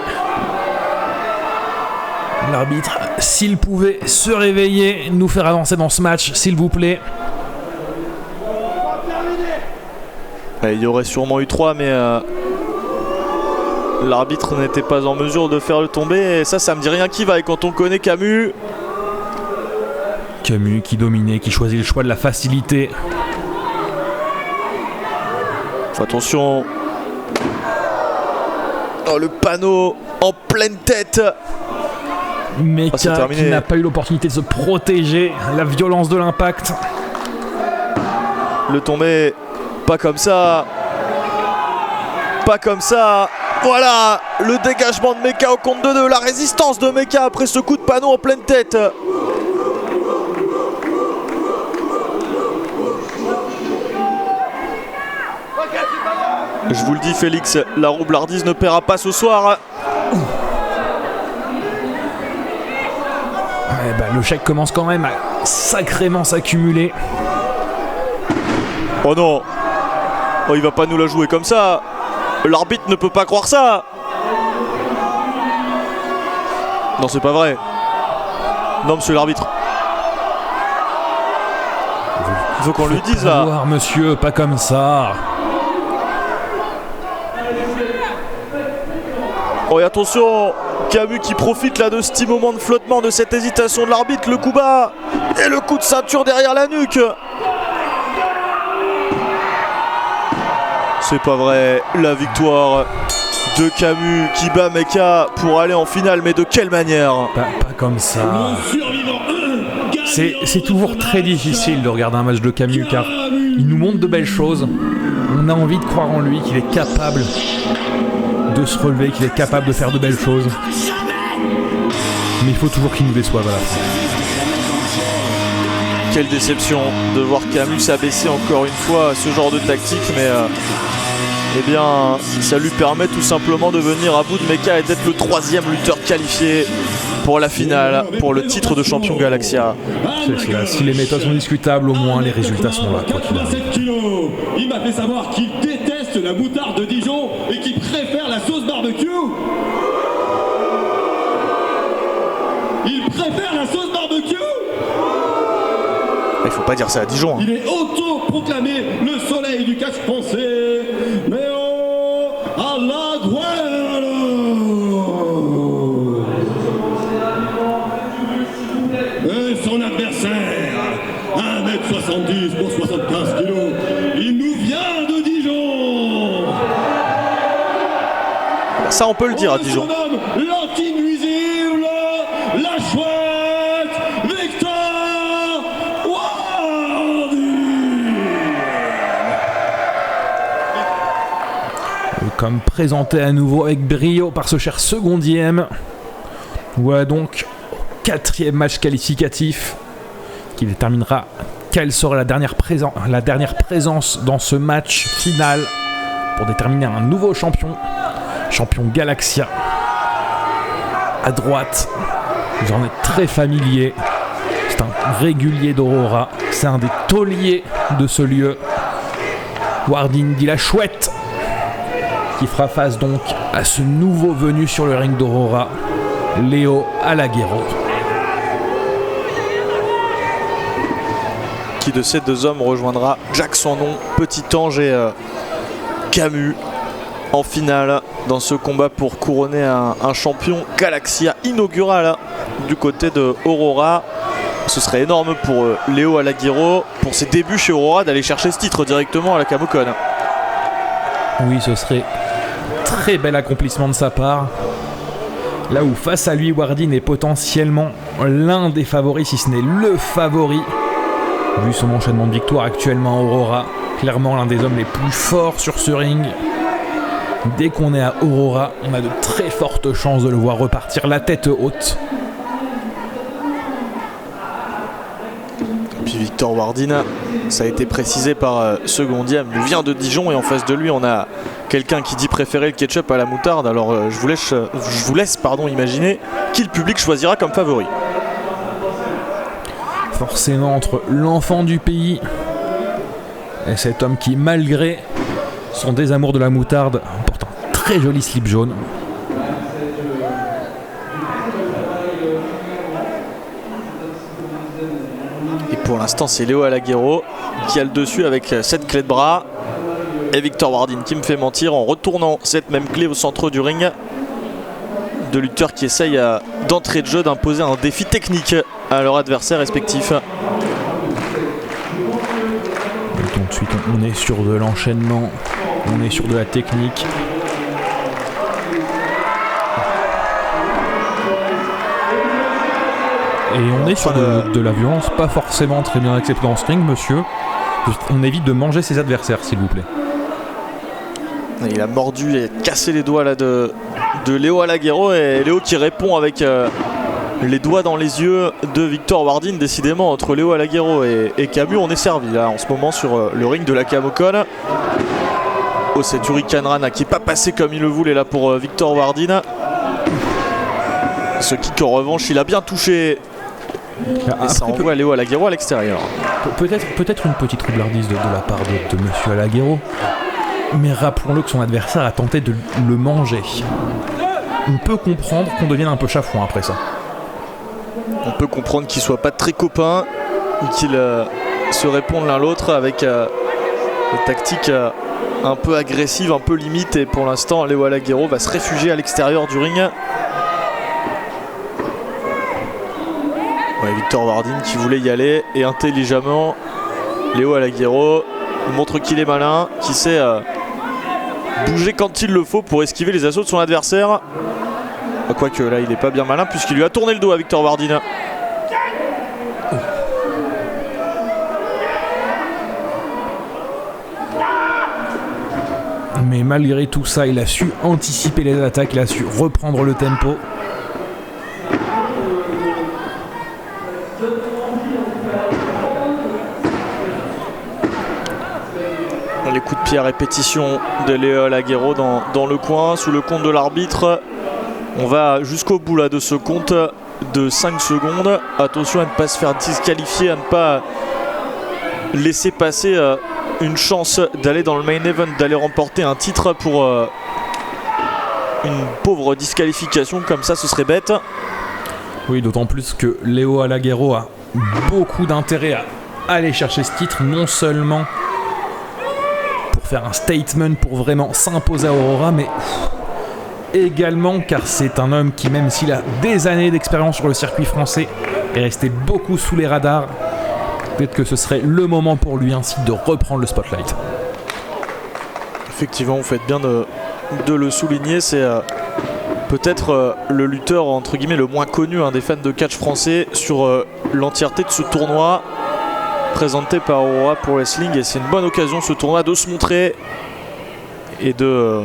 L'arbitre, s'il pouvait se réveiller, nous faire avancer dans ce match, s'il vous plaît. Et il y aurait sûrement eu 3, mais l'arbitre n'était pas en mesure de faire le tomber. Et ça me dit rien qui va. Et quand on connaît Camus... Camus qui dominait, qui choisit le choix de la facilité. Attention. Oh, le panneau en pleine tête. Mecha qui n'a pas eu l'opportunité de se protéger. La violence de l'impact. Le tombé, pas comme ça. Pas comme ça. Voilà, le dégagement de Mecha au compte de 2. La résistance de Mecha après ce coup de panneau en pleine tête. Je vous le dis, Félix, la roublardise ne paiera pas ce soir. Ouais, bah, le chèque commence quand même à sacrément s'accumuler. Oh non. Oh, il va pas nous la jouer comme ça. L'arbitre ne peut pas croire ça. Non, c'est pas vrai. Non, monsieur l'arbitre. Il faut qu'on lui dise là. Voir, monsieur, pas comme ça. Oh, et attention, Camus qui profite là de ce petit moment de flottement, de cette hésitation de l'arbitre, le coup bas et le coup de ceinture derrière la nuque. C'est pas vrai, la victoire de Camus qui bat Mecha pour aller en finale, mais de quelle manière? Pas comme ça. C'est toujours très difficile de regarder un match de Camus car il nous montre de belles choses. On a envie de croire en lui, qu'il est capable de se relever, qu'il est capable de faire de belles choses. Mais il faut toujours qu'il nous déçoive à la fin. Quelle déception de voir Camus s'abaisser encore une fois à ce genre de tactique, mais eh bien ça lui permet tout simplement de venir à bout de Mecha et d'être le 3e lutteur qualifié pour la finale, pour le titre de champion Galaxia. C'est cela. Si les méthodes sont discutables, au moins les résultats sont là. Quoi qu'il arrive. Il m'a fait savoir qu'il déteste la moutarde de Dijon et qu'il préfère la sauce barbecue. Il préfère la sauce barbecue. Il faut pas dire ça à Dijon. Il est auto-proclamé le soleil du catch français. Mais oh, à la Guerre. Et son adversaire, 1m70 pour 75 kilos, il nous vient de Dijon. Ça, on peut le dire à Dijon. L'anti-nuisible, la chouette, Victor Wardy. Comme présenté à nouveau avec brio par ce cher secondième. Voilà donc 4e match qualificatif qui déterminera quelle sera la dernière présence dans ce match final pour déterminer un nouveau champion Galaxia. À droite, vous en êtes très familier, c'est un régulier d'Aurora. C'est un des tauliers de ce lieu. Wardin dit la chouette, qui fera face donc à ce nouveau venu sur le ring d'Aurora, Léo Alaguero. Qui de ces deux hommes rejoindra Jack Sandon, Petit Ange et Camus en finale dans ce combat pour couronner un champion Galaxia inaugural du côté de Aurora. Ce serait énorme pour Léo Alaguero, pour ses débuts chez Aurora, d'aller chercher ce titre directement à la Camocon. Oui, ce serait très bel accomplissement de sa part. Là où face à lui, Wardin est potentiellement l'un des favoris, si ce n'est le favori. Vu son enchaînement de victoires actuellement à Aurora, clairement l'un des hommes les plus forts sur ce ring. Dès qu'on est à Aurora, on a de très fortes chances de le voir repartir la tête haute. Puis Victor Wardin, ça a été précisé par Secondiam, il vient de Dijon et en face de lui on a quelqu'un qui dit préférer le ketchup à la moutarde. Alors je vous laisse imaginer qui le public choisira comme favori. Forcément entre l'enfant du pays et cet homme qui, malgré son désamour de la moutarde, porte un très joli slip jaune. Et pour l'instant c'est Léo Alaguero qui a le dessus avec cette clé de bras. Et Victor Wardin qui me fait mentir en retournant cette même clé au centre du ring. Deux lutteurs qui essayent d'entrée de jeu d'imposer un défi technique à leur adversaire respectif. Et tout de suite on est sur de l'enchaînement, on est sur de la technique. Et on est sur de la violence pas forcément très bien acceptée dans ce ring, monsieur. On évite de manger ses adversaires, s'il vous plaît. Il a mordu et cassé les doigts là de Léo Alaguero, et Léo qui répond avec les doigts dans les yeux de Victor Wardin. Décidément entre Léo Alaguero et Camus on est servi là en ce moment sur le ring de la Camocon. Oh, c'est Hurricane Rana qui n'est pas passé comme il le voulait là pour Victor Wardin. Ce kick en revanche il a bien touché. Et ça envoie Léo Alaguero à l'extérieur. Peut-être une petite roublardise de la part de monsieur Alaguero. Mais rappelons-le que son adversaire a tenté de le manger. On peut comprendre qu'on devienne un peu chafouin après ça. On peut comprendre qu'ils ne soient pas très copains ou qu'ils se répondent l'un l'autre avec des tactiques un peu agressives, un peu limite. Et pour l'instant, Léo Alaguero va se réfugier à l'extérieur du ring. Ouais, Victor Wardin qui voulait y aller et intelligemment, Léo Alaguero montre qu'il est malin, qu'il sait bouger quand il le faut pour esquiver les assauts de son adversaire. Quoique là il n'est pas bien malin puisqu'il lui a tourné le dos à Victor Wardin. Mais malgré tout ça, il a su anticiper les attaques, il a su reprendre le tempo. Les coups de pied à répétition de Léo Alaguero dans le coin, sous le compte de l'arbitre. On va jusqu'au bout là de ce compte de 5 secondes. Attention à ne pas se faire disqualifier, à ne pas laisser passer une chance d'aller dans le main event, d'aller remporter un titre pour une pauvre disqualification comme ça, ce serait bête. Oui, d'autant plus que Léo Alaguero a beaucoup d'intérêt à aller chercher ce titre, non seulement pour faire un statement, pour vraiment s'imposer à Aurora, mais également car c'est un homme qui, même s'il a des années d'expérience sur le circuit français, est resté beaucoup sous les radars. Peut-être que ce serait le moment pour lui ainsi de reprendre le spotlight. Effectivement, vous faites bien de le souligner, c'est peut-être le lutteur entre guillemets le moins connu des fans de catch français sur l'entièreté de ce tournoi présenté par Aurora Pro Wrestling, et c'est une bonne occasion ce tournoi de se montrer et de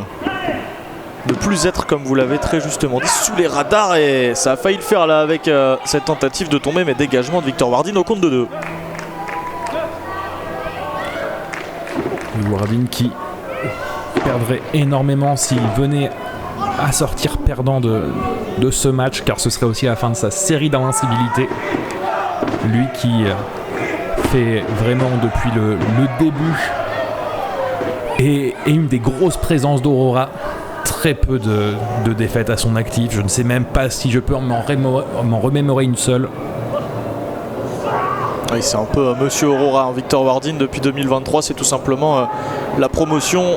plus être, comme vous l'avez très justement dit, sous les radars, et ça a failli le faire là avec cette tentative de tomber, mais dégagement de Victor Wardin au compte de 2. Wardin qui perdrait énormément s'il venait à sortir perdant de ce match, car ce serait aussi la fin de sa série d'invincibilité. Lui qui fait vraiment depuis le début et une des grosses présences d'Aurora. Très peu de défaites à son actif. Je ne sais même pas si je peux m'en remémorer une seule. Oui, c'est un peu Monsieur Aurora, Victor Wardin depuis 2023. C'est tout simplement la promotion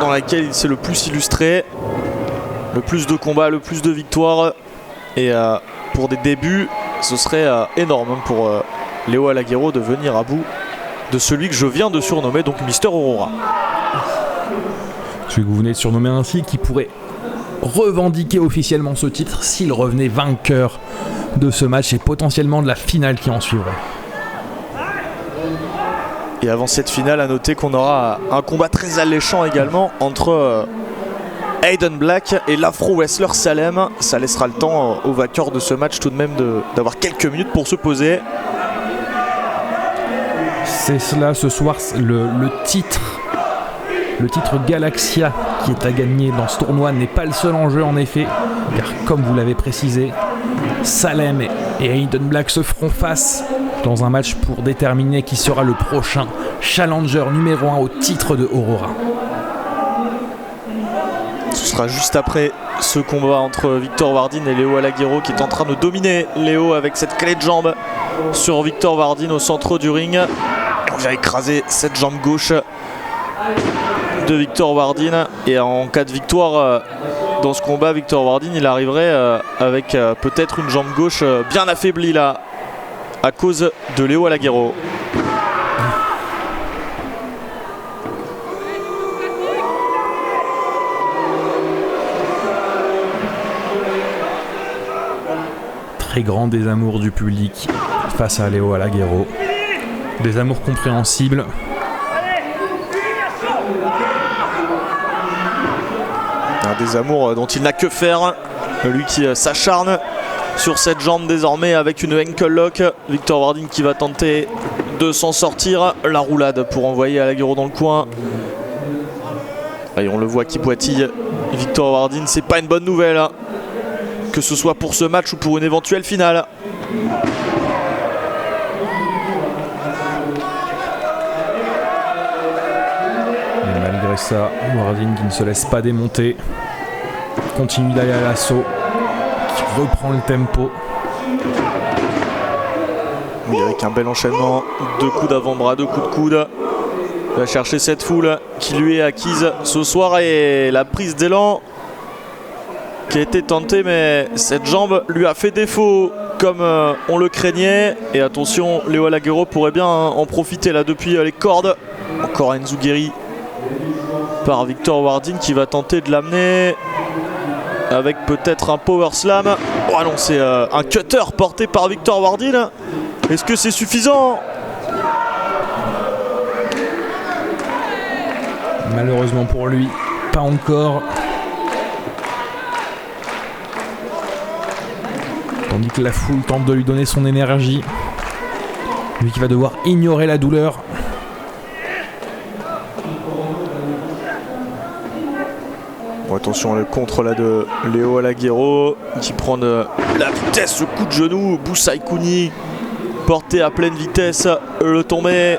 dans laquelle il s'est le plus illustré. Le plus de combats, le plus de victoires. Et pour des débuts, ce serait énorme pour Léo Alaguero de venir à bout de celui que je viens de surnommer, donc Mister Aurora. Celui que vous venez de surnommer ainsi, qui pourrait revendiquer officiellement ce titre s'il revenait vainqueur de ce match et potentiellement de la finale qui en suivrait. Et avant cette finale, à noter qu'on aura un combat très alléchant également entre Aiden Black et l'afro-wrestler Salem. Ça laissera le temps au vainqueur de ce match tout de même d'avoir quelques minutes pour se poser. C'est cela ce soir, le titre Galaxia qui est à gagner dans ce tournoi n'est pas le seul enjeu en effet, car comme vous l'avez précisé, Salem et Aiden Black se feront face dans un match pour déterminer qui sera le prochain challenger numéro 1 au titre de Aurora. Ce sera juste après ce combat entre Victor Wardin et Léo Alaguero qui est en train de dominer Léo avec cette clé de jambe sur Victor Wardin au centre du ring. On vient écraser cette jambe gauche de Victor Wardin et en cas de victoire dans ce combat, Victor Wardin il arriverait avec peut-être une jambe gauche bien affaiblie là à cause de Léo Alaguero. Très grand désamour du public face à Léo Alaguero. Des amours compréhensibles. Des amours dont il n'a que faire. Lui qui s'acharne sur cette jambe désormais avec une ankle lock. Victor Wardin qui va tenter de s'en sortir. La roulade pour envoyer Alaguero dans le coin. Et on le voit qui boitille. Victor Wardin, c'est pas une bonne nouvelle, hein, que ce soit pour ce match ou pour une éventuelle finale. Et malgré ça, Wardin qui ne se laisse pas démonter, continue d'aller à l'assaut, qui reprend le tempo. Et avec un bel enchaînement, 2 coups d'avant-bras, 2 coups de coude. Il va chercher cette foule qui lui est acquise ce soir et la prise d'élan qui a été tentée, mais cette jambe lui a fait défaut comme on le craignait. Et attention, Léo Alaguero pourrait bien en profiter là depuis les cordes. Encore un Enzuguri par Victor Wardin qui va tenter de l'amener avec peut-être un power slam. Oh non, c'est un cutter porté par Victor Wardin. Est-ce que c'est suffisant ? Malheureusement pour lui, pas encore. Tandis que la foule tente de lui donner son énergie. Lui qui va devoir ignorer la douleur. Bon, attention, le contre là de Léo Alaguero qui prend de la vitesse, le coup de genou. Busai Kuni porté à pleine vitesse, le tombé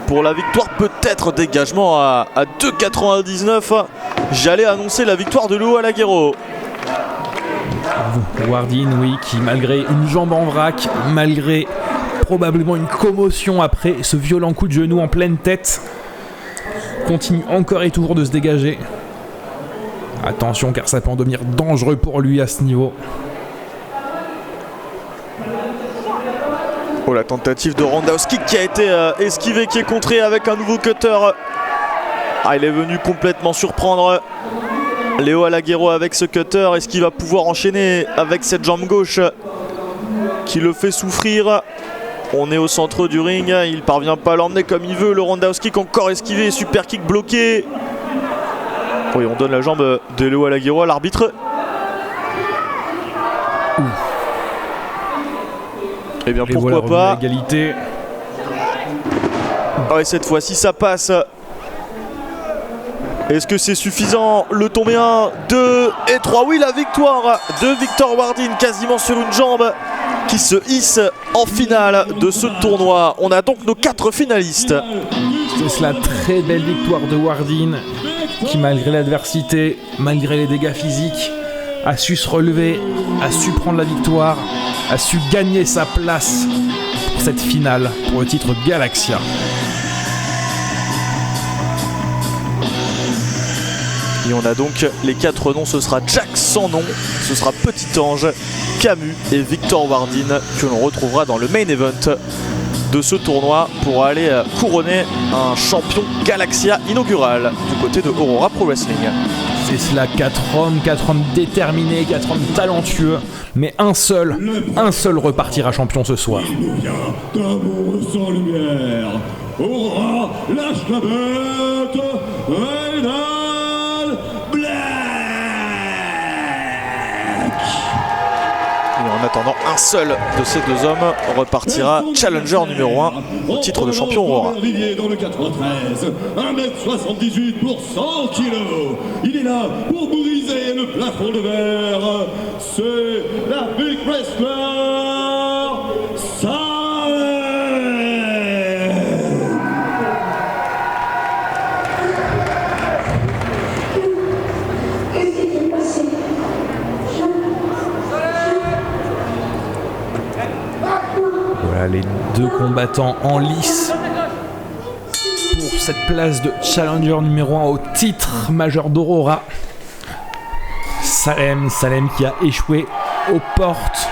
pour la victoire, peut-être dégagement à 2,99. J'allais annoncer la victoire de Léo Alaguero. Wardin, oui, qui malgré une jambe en vrac, malgré probablement une commotion après ce violent coup de genou en pleine tête, continue encore et toujours de se dégager. Attention car ça peut en devenir dangereux pour lui à ce niveau. Oh, la tentative de roundhouse kick qui a été esquivée, qui est contrée avec un nouveau cutter. Ah, il est venu complètement surprendre Léo Alaguero avec ce cutter. Est-ce qu'il va pouvoir enchaîner avec cette jambe gauche qui le fait souffrir? On est au centre du ring, il parvient pas à l'emmener comme il veut. Le roundhouse kick encore esquivé, super kick bloqué. Oui, on donne la jambe de Léo Alaguero à l'arbitre. Eh bien, pourquoi voilà, pas égalité. Ah ouais, cette fois-ci ça passe. Est-ce que c'est suffisant? Le tombé 1, 2 et 3. Oui, la victoire de Victor Wardin quasiment sur une jambe qui se hisse en finale de ce tournoi. On a donc nos 4 finalistes. C'est la très belle victoire de Wardin qui, malgré l'adversité, malgré les dégâts physiques, a su se relever, a su prendre la victoire, a su gagner sa place pour cette finale, pour le titre Galaxia. Et on a donc les 4 noms, ce sera Jack sans nom, ce sera Petit Ange, Camus et Victor Wardin que l'on retrouvera dans le main event de ce tournoi pour aller couronner un champion Galaxia inaugural du côté de Aurora Pro Wrestling. C'est cela, 4 hommes déterminés, 4 hommes talentueux, mais un seul repartira champion ce soir. Il nous vient d'un monde sans lumière. Aurora, lâche la bête, Aiden Black. Et en attendant, un seul de ces 2 hommes repartira challenger numéro 1 au titre de champion Aurora. Dans le 93, 1m78 pour 100 kg. Il est là pour briser le plafond de verre. C'est la Big Wrestler Salem. Voilà les 2 combattants en lice pour cette place de challenger numéro 1 au titre majeur d'Aurora. Salem qui a échoué aux portes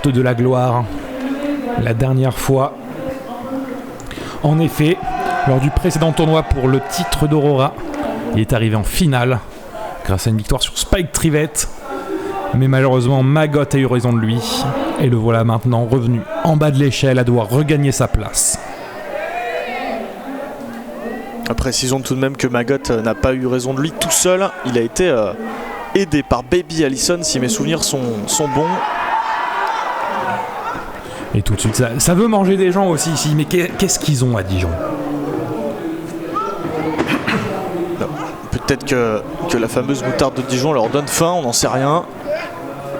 de la gloire la dernière fois. En effet, lors du précédent tournoi pour le titre d'Aurora, il est arrivé en finale grâce à une victoire sur Spike Trivet. Mais malheureusement, Maggot a eu raison de lui. Et le voilà maintenant revenu en bas de l'échelle à devoir regagner sa place. Précisons tout de même que Maggot n'a pas eu raison de lui tout seul. Il a été aidé par Baby Allison, si mes souvenirs sont bons. Et tout de suite, ça veut manger des gens aussi ici. Mais qu'est-ce qu'ils ont à Dijon? Peut-être que la fameuse moutarde de Dijon leur donne faim, on n'en sait rien.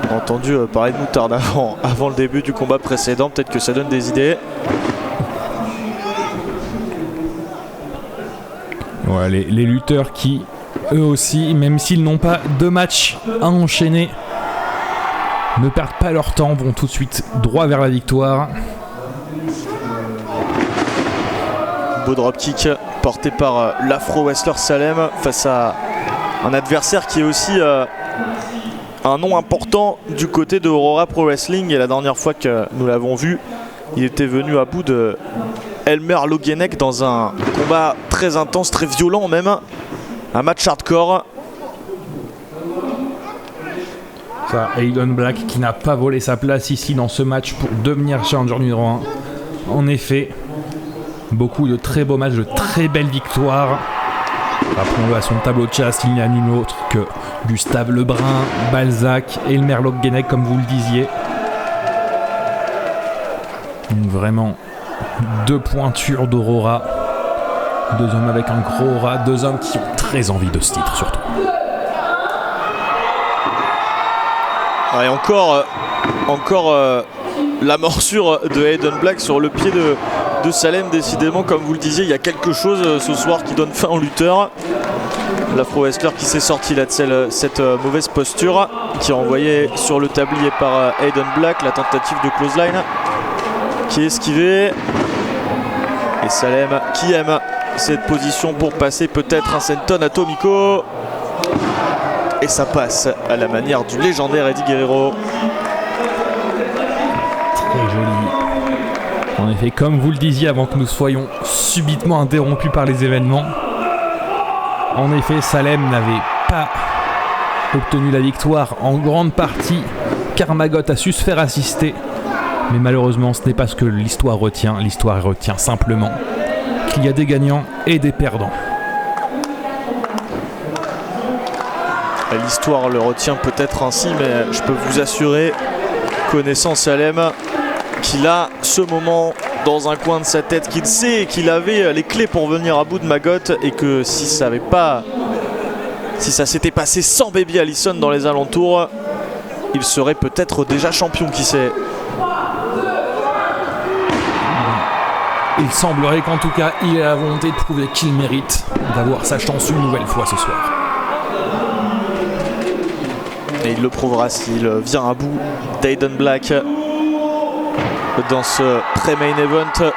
On a entendu parler de moutarde avant le début du combat précédent, peut-être que ça donne des idées. Ouais, les lutteurs qui, eux aussi, même s'ils n'ont pas 2 matchs à enchaîner, ne perdent pas leur temps, vont tout de suite droit vers la victoire. Beau dropkick porté par l'Afro-Wrestler Salem face à un adversaire qui est aussi un nom important du côté de Aurora Pro Wrestling. Et la dernière fois que nous l'avons vu, il était venu à bout de Elmer Logenek dans un combat très intense, très violent même, un match hardcore. Ça, Aiden Black qui n'a pas volé sa place ici dans ce match pour devenir challenger numéro 1. En effet, beaucoup de très beaux matchs, de très belles victoires. Rappelons-le, à son tableau de chasse, il n'y a nul autre que Gustave Lebrun, Balzac, Elmer Logenek, comme vous le disiez. Vraiment 2 pointures d'Aurora. 2 hommes avec un gros aura, 2 hommes qui ont très envie de ce titre surtout. Et encore la morsure de Aiden Black sur le pied de Salem. Décidément, comme vous le disiez, il y a quelque chose ce soir qui donne faim aux lutteurs. L'Afro-Wrestler qui s'est sorti là de cette mauvaise posture, qui est envoyé sur le tablier par Aiden Black. La tentative de clothesline qui est esquivée. Et Salem qui aime cette position pour passer peut-être un senton atomico. Et ça passe à la manière du légendaire Eddie Guerrero. Très joli. En effet, comme vous le disiez avant que nous soyons subitement interrompus par les événements, en effet, Salem n'avait pas obtenu la victoire en grande partie car Maggot a su se faire assister. Mais malheureusement, ce n'est pas ce que l'histoire retient. L'histoire retient simplement qu'il y a des gagnants et des perdants. L'histoire le retient peut-être ainsi, mais je peux vous assurer, connaissant Salem, qu'il a ce moment dans un coin de sa tête, qu'il sait qu'il avait les clés pour venir à bout de Maggot et que si ça s'était passé sans Baby Allison dans les alentours, il serait peut-être déjà champion, qui sait. Il semblerait qu'en tout cas, il ait la volonté de prouver qu'il mérite d'avoir sa chance une nouvelle fois ce soir. Et il le prouvera s'il vient à bout d'Aiden Black dans ce pré-main event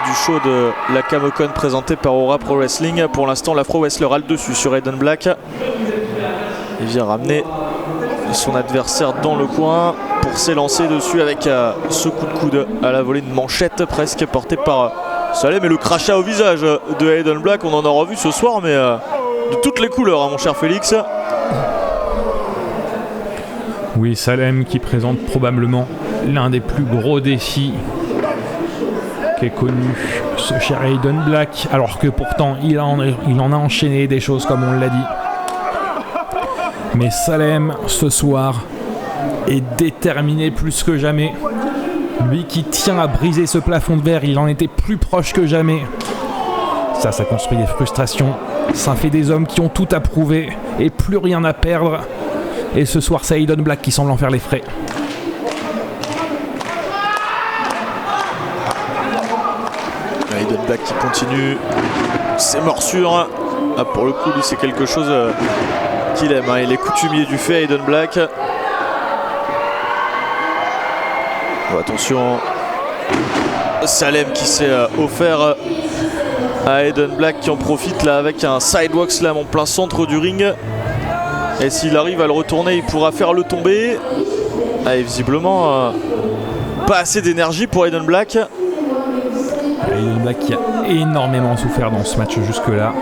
du show de la Camocon présenté par Aura Pro Wrestling. Pour l'instant, l'Afro Wrestler a le dessus sur Aiden Black. Il vient ramener son adversaire dans le coin pour s'élancer dessus avec ce coup de coude à la volée de manchette presque porté par Salem, et le crachat au visage de Aiden Black. On en aura vu ce soir, mais de toutes les couleurs, hein, mon cher Félix. Oui, Salem qui présente probablement l'un des plus gros défis qu'ait connu ce cher Aiden Black, alors que pourtant il en a enchaîné des choses comme on l'a dit. Mais Salem ce soir est déterminé plus que jamais. Lui qui tient à briser ce plafond de verre, il en était plus proche que jamais. Ça construit des frustrations, ça fait des hommes qui ont tout à prouver et plus rien à perdre. Et ce soir, c'est Aiden Black qui semble en faire les frais. Aiden Black qui continue ses morsures. Ah, pour le coup, lui, c'est quelque chose qu'il aime, hein. Il est coutumier du fait, Aiden Black. Oh, attention, Salem qui s'est offert à Aiden Black, qui en profite là avec un sidewalk slam en plein centre du ring. Et s'il arrive à le retourner, il pourra faire le tomber. Ah, et visiblement pas assez d'énergie pour Aiden Black. Aiden Black qui a énormément souffert dans ce match jusque-là.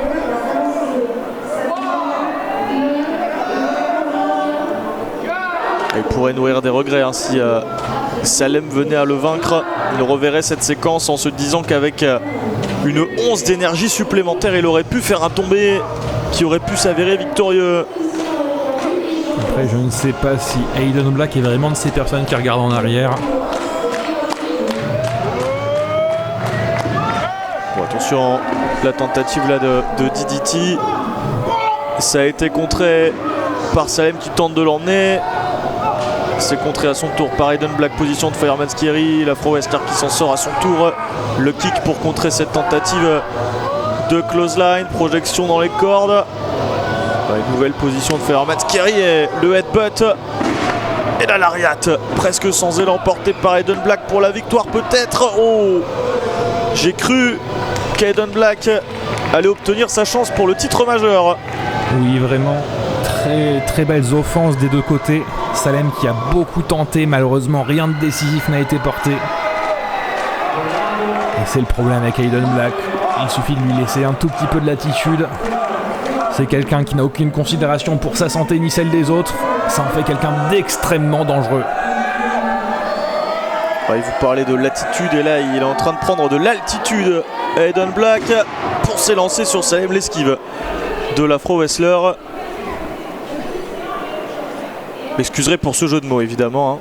Il pourrait nourrir des regrets, hein, si Salem venait à le vaincre. Il reverrait cette séquence en se disant qu'avec une once d'énergie supplémentaire, il aurait pu faire un tombé qui aurait pu s'avérer victorieux. Après, je ne sais pas si Aiden Black est vraiment de ces personnes qui regardent en arrière. Bon, attention, la tentative là de DDT. Ça a été contré par Salem qui tente de l'emmener. C'est contré à son tour par Aiden Black, position de Fireman's Carry. L'Afro Wrestler qui s'en sort à son tour. Le kick pour contrer cette tentative de clothesline. Projection dans les cordes. Une nouvelle position de Fireman's Carry et le headbutt. Et la lariat, presque sans élan, porté par Aiden Black pour la victoire peut-être. Oh, j'ai cru qu'Aiden Black allait obtenir sa chance pour le titre majeur. Oui, vraiment, très belles offenses des deux côtés. Salem qui a beaucoup tenté, malheureusement rien de décisif n'a été porté. Et c'est le problème avec Aiden Black. Il suffit de lui laisser un tout petit peu de latitude. C'est quelqu'un qui n'a aucune considération pour sa santé ni celle des autres. Ça en fait quelqu'un d'extrêmement dangereux. Il vous parlait de latitude et là il est en train de prendre de l'altitude. Aiden Black pour s'élancer sur Salem, l'esquive de l'Afro Wrestler. M'excuserez pour ce jeu de mots évidemment, hein.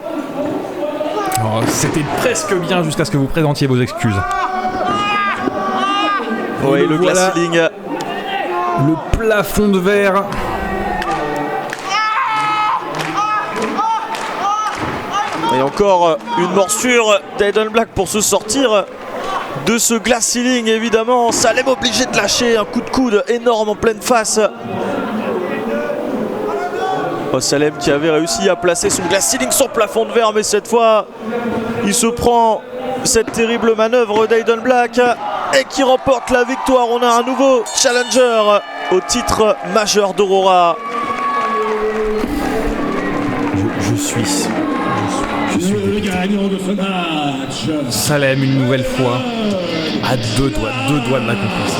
Oh, c'était presque bien jusqu'à ce que vous présentiez vos excuses. Oui, le voilà. glass ceiling. Le plafond de verre. Et encore une morsure d'Aiden Black pour se sortir de ce glass ceiling évidemment. Salem obligé de lâcher un coup de coude énorme en pleine face. Oh, Salem qui avait réussi à placer son glass ceiling sur plafond de verre, mais cette fois il se prend cette terrible manœuvre d'Aiden Black et qui remporte la victoire. On a un nouveau challenger au titre majeur d'Aurora. Je suis Le gagnant de ce match, Salem une nouvelle fois à deux doigts de la conquête.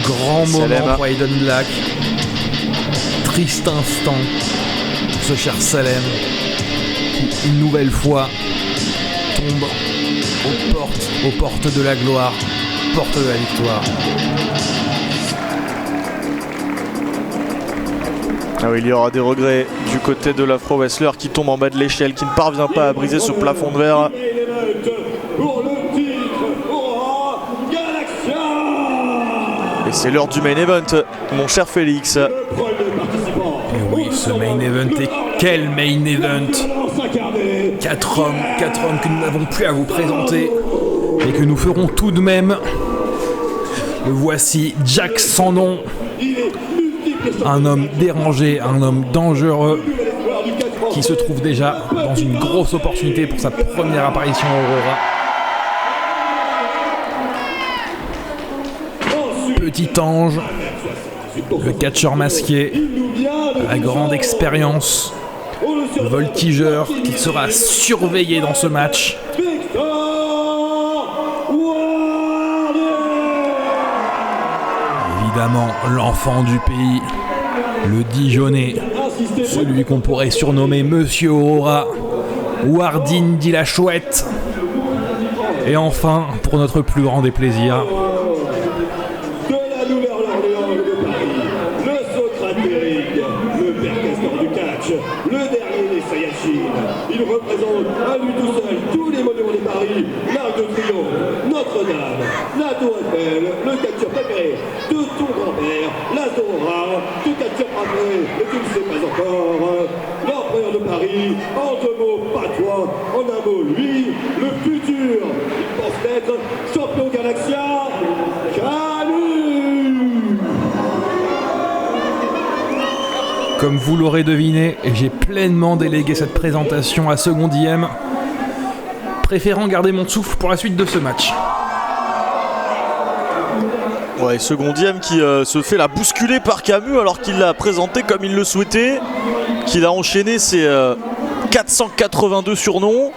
Grand Salem. moment pour Aiden Black. Triste instant pour ce cher Salem qui une nouvelle fois tombe aux portes de la gloire, porte de la victoire. Ah oui, il y aura des regrets du côté de l'Afro Wrestler qui tombe en bas de l'échelle, qui ne parvient pas à briser ce plafond de verre. pour le titre Aurora Galaxia. Et c'est l'heure du main event, mon cher Félix. Le premier participant Et ce main event, et quel main event! 4 hommes que nous n'avons plus à vous présenter et que nous ferons tout de même. Le voici, Jack sans nom, un homme dérangé, un homme dangereux qui se trouve déjà dans une grosse opportunité pour sa première apparition à Aurora. Petit ange, le catcheur masqué, la grande expérience, le voltigeur qui sera surveillé dans ce match. Évidemment, l'enfant du pays, le Dijonais, celui qu'on pourrait surnommer Monsieur Aurora, Wardine dit la chouette. Et enfin, pour notre plus grand des plaisirs, il représente à lui tout seul tous les monuments de Paris, l'Arc de Triomphe, Notre-Dame, la Tour Eiffel, le catcheur préféré de ton grand-père, la Aurora, ton catcheur préféré, et tu ne sais pas encore, l'empereur de Paris, en deux mots, pas toi, en un mot, lui, le futur, il pense d'être champion Galaxia, Camus. Comme vous l'aurez deviné, j'ai pleinement délégué cette présentation à Secondième, préférant garder mon souffle pour la suite de ce match. Ouais, Secondième qui se fait la bousculer par Camus alors qu'il l'a présenté comme il le souhaitait, qu'il a enchaîné ses 482 surnoms,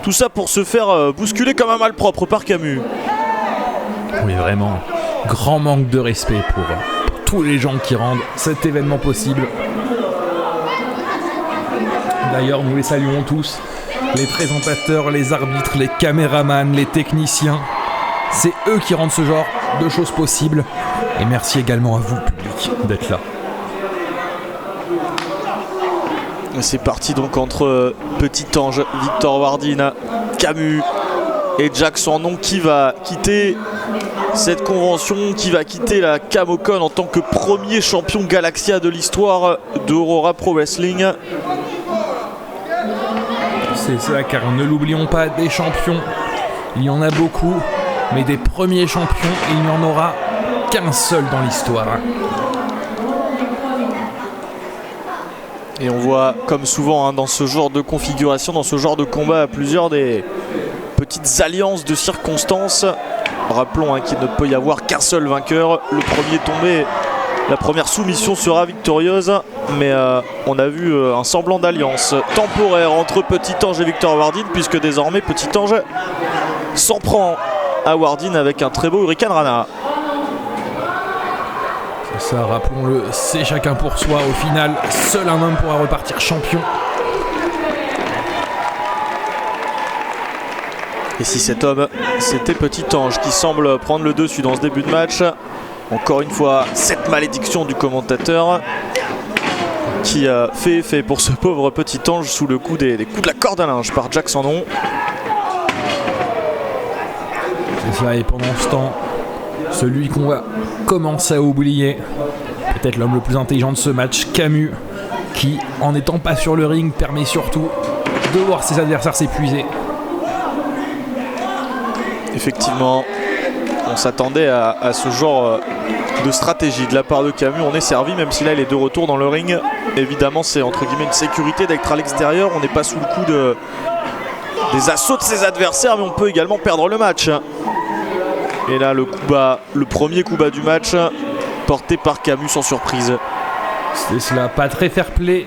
tout ça pour se faire bousculer comme un malpropre par Camus. Oui, vraiment, grand manque de respect pour tous les gens qui rendent cet événement possible. D'ailleurs, nous les saluons tous, les présentateurs, les arbitres, les caméramans, les techniciens. C'est eux qui rendent ce genre de choses possibles. Et merci également à vous, public, d'être là. C'est parti donc entre Petit Ange, Victor Wardine, Camus et Jack sans nom qui va quitter cette convention, qui va quitter la Camocon en tant que premier champion Galaxia de l'histoire d'Aurora Pro Wrestling. C'est ça, car ne l'oublions pas, des champions, il y en a beaucoup, mais des premiers champions, il n'y en aura qu'un seul dans l'histoire. Et on voit, comme souvent dans ce genre de configuration, dans ce genre de combat, plusieurs des petites alliances de circonstances. Rappelons qu'il ne peut y avoir qu'un seul vainqueur. Le premier tombé, la première soumission sera victorieuse. Mais on a vu un semblant d'alliance temporaire entre Petit Ange et Victor Wardine, puisque désormais Petit Ange s'en prend à Wardine avec un très beau Hurricane Rana. C'est ça, rappelons-le, c'est chacun pour soi. Au final, seul un homme pourra repartir champion. Et si cet homme, c'était Petit Ange qui semble prendre le dessus dans ce début de match. Encore une fois, cette malédiction du commentateur qui a fait effet pour ce pauvre Petit Ange sous le coup des coups de la corde à linge par Jack sans nom. C'est ça, et pendant ce temps, celui qu'on va commencer à oublier, peut-être l'homme le plus intelligent de ce match, Camus, qui, en n'étant pas sur le ring, permet surtout de voir ses adversaires s'épuiser. Effectivement, on s'attendait à ce genre de stratégie de la part de Camus. On est servi, même si là il est de retour dans le ring. Évidemment, c'est entre guillemets une sécurité d'être à l'extérieur. On n'est pas sous le coup des assauts de ses adversaires, mais on peut également perdre le match. Et là, le premier coup bas du match, porté par Camus sans surprise. C'est cela, pas très fair-play,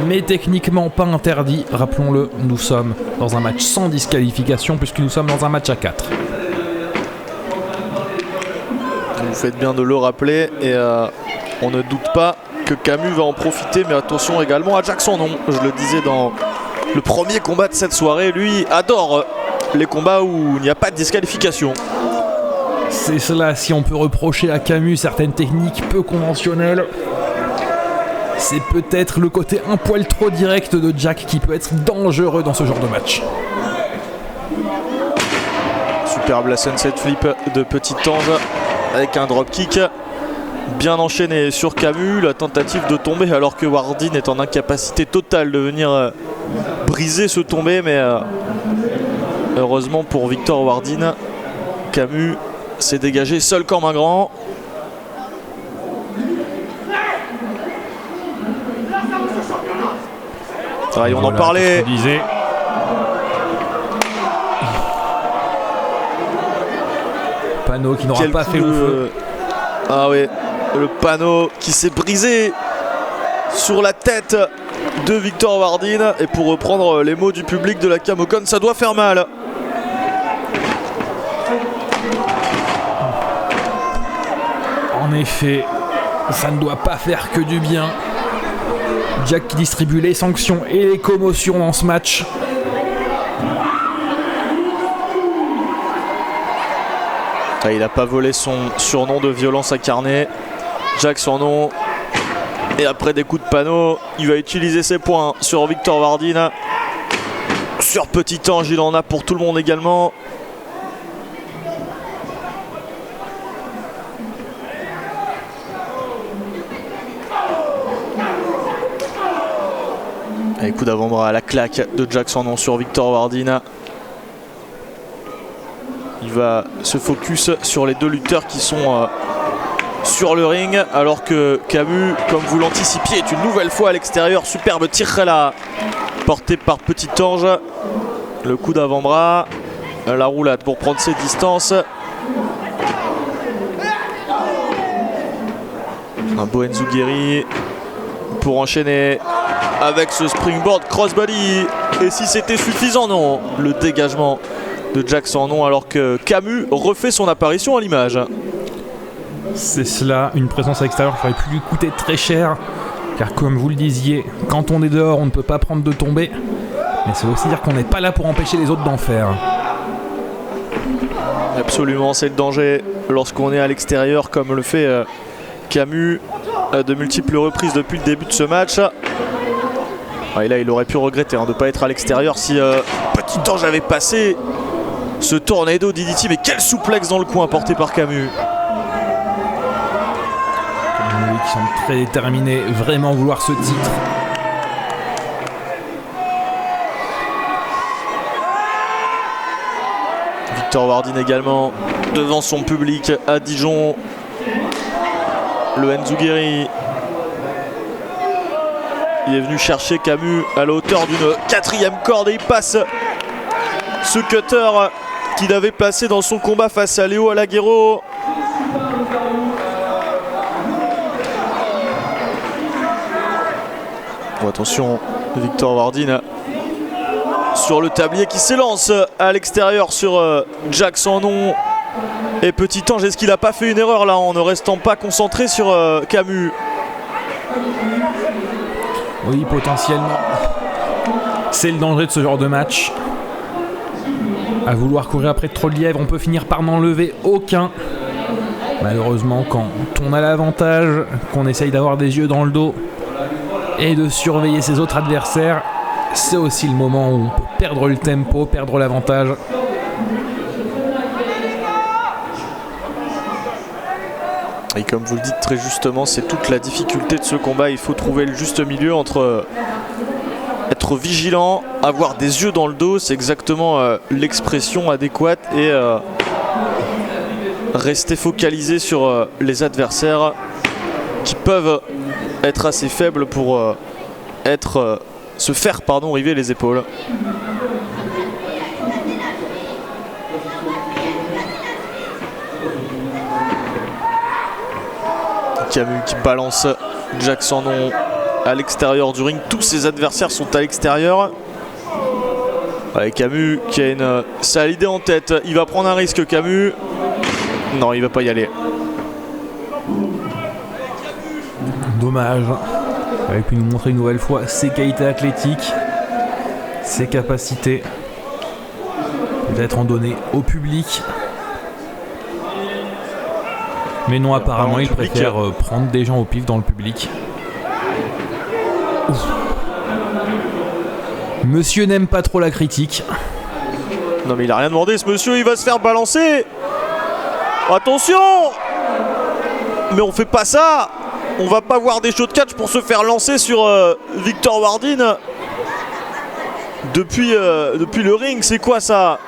mais techniquement pas interdit. Rappelons-le, nous sommes dans un match sans disqualification, puisque nous sommes dans un match à 4. Vous faites bien de le rappeler, et on ne doute pas que Camus va en profiter, mais attention également à Jack sans nom. Je le disais dans le premier combat de cette soirée, lui adore les combats où il n'y a pas de disqualification. C'est cela, si on peut reprocher à Camus certaines techniques peu conventionnelles, c'est peut-être le côté un poil trop direct de Jack qui peut être dangereux dans ce genre de match. Superbe la sunset flip de Petit Ange avec un dropkick bien enchaîné sur Camus, la tentative de tomber alors que Wardin est en incapacité totale de venir briser ce tombé, mais heureusement pour Victor Wardin, Camus s'est dégagé seul comme un grand. Ouais, on en parlait. Panneau qui n'aura pas fait le feu. Ah oui, le panneau qui s'est brisé sur la tête de Victor Wardin. Et pour reprendre les mots du public de la Camocon, ça doit faire mal. En effet, ça ne doit pas faire que du bien. Jack qui distribue les sanctions et les commotions dans ce match. Il n'a pas volé son surnom de violence incarnée. Jack son nom. Et après des coups de panneau, il va utiliser ses points sur Victor Wardin. Sur Petit Ange, il en a pour tout le monde également. Et coup d'avant-bras à la claque de Jack son nom sur Victor Wardin. Il va se focus sur les deux lutteurs qui sont sur le ring, alors que Camus, comme vous l'anticipiez, est une nouvelle fois à l'extérieur. Superbe tirella porté par Petit Ange. Le coup d'avant-bras, la roulade pour prendre ses distances. Un beau Enzuguri pour enchaîner avec ce springboard crossbody. Et si c'était suffisant, non. Le dégagement de Jack sans nom alors que Camus refait son apparition à l'image. C'est cela, une présence à l'extérieur qui aurait pu lui coûter très cher, car comme vous le disiez, quand on est dehors on ne peut pas prendre de tombée, mais ça veut aussi dire qu'on n'est pas là pour empêcher les autres d'en faire. Absolument, c'est le danger lorsqu'on est à l'extérieur comme le fait Camus à de multiples reprises depuis le début de ce match. Et là il aurait pu regretter de ne pas être à l'extérieur si Petit Ange avait passé ce tornado DDT, mais quel souplex dans le coin porté par Camus. Camus qui semble très déterminé, vraiment vouloir ce titre. Victor Wardin également devant son public à Dijon. Le Enzuguri. Il est venu chercher Camus à la hauteur d'une 4e corde et il passe ce cutter qu'il avait placé dans son combat face à Léo Alaguero. Bon, attention, Victor Wardin sur le tablier qui s'élance à l'extérieur sur Jack sans nom. Et Petit Ange, est-ce qu'il n'a pas fait une erreur là en ne restant pas concentré sur Camus? Oui, potentiellement. C'est le danger de ce genre de match. À vouloir courir après trop de lièvres, on peut finir par n'en lever aucun. Malheureusement, quand on a l'avantage, qu'on essaye d'avoir des yeux dans le dos et de surveiller ses autres adversaires, c'est aussi le moment où on peut perdre le tempo, perdre l'avantage. Et comme vous le dites très justement, c'est toute la difficulté de ce combat. Il faut trouver le juste milieu entre être vigilant, avoir des yeux dans le dos, c'est exactement l'expression adéquate, et rester focalisé sur les adversaires qui peuvent être assez faibles pour se faire river les épaules. Camus qui balance Jack sans nom à l'extérieur du ring. Tous ses adversaires sont à l'extérieur. Ouais, Camus qui a une sale idée en tête. Il va prendre un risque, Camus. Non, il va pas y aller. Dommage. Il aurait pu nous montrer une nouvelle fois ses qualités athlétiques, ses capacités, peut-être en donner au public. Mais non, apparemment, il préfère prendre des gens au pif dans le public. Ouf. Monsieur n'aime pas trop la critique. Non mais il a rien demandé, ce monsieur, il va se faire balancer. Attention! Mais on fait pas ça. On va pas voir des shots de catch pour se faire lancer sur Victor Wardin depuis le ring. C'est quoi ça?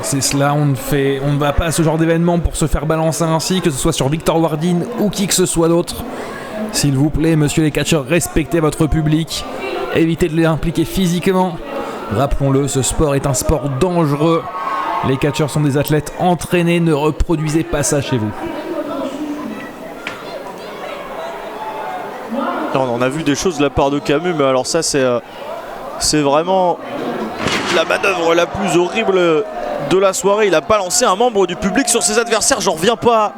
C'est cela, on ne va pas à ce genre d'événement pour se faire balancer ainsi, que ce soit sur Victor Wardin ou qui que ce soit d'autre. S'il vous plaît, monsieur les catcheurs, respectez votre public, évitez de les impliquer physiquement. Rappelons-le, ce sport est un sport dangereux. Les catcheurs sont des athlètes entraînés, ne reproduisez pas ça chez vous. Non, on a vu des choses de la part de Camus, mais alors ça c'est vraiment la manœuvre la plus horrible de la soirée. Il a balancé un membre du public sur ses adversaires, j'en reviens pas.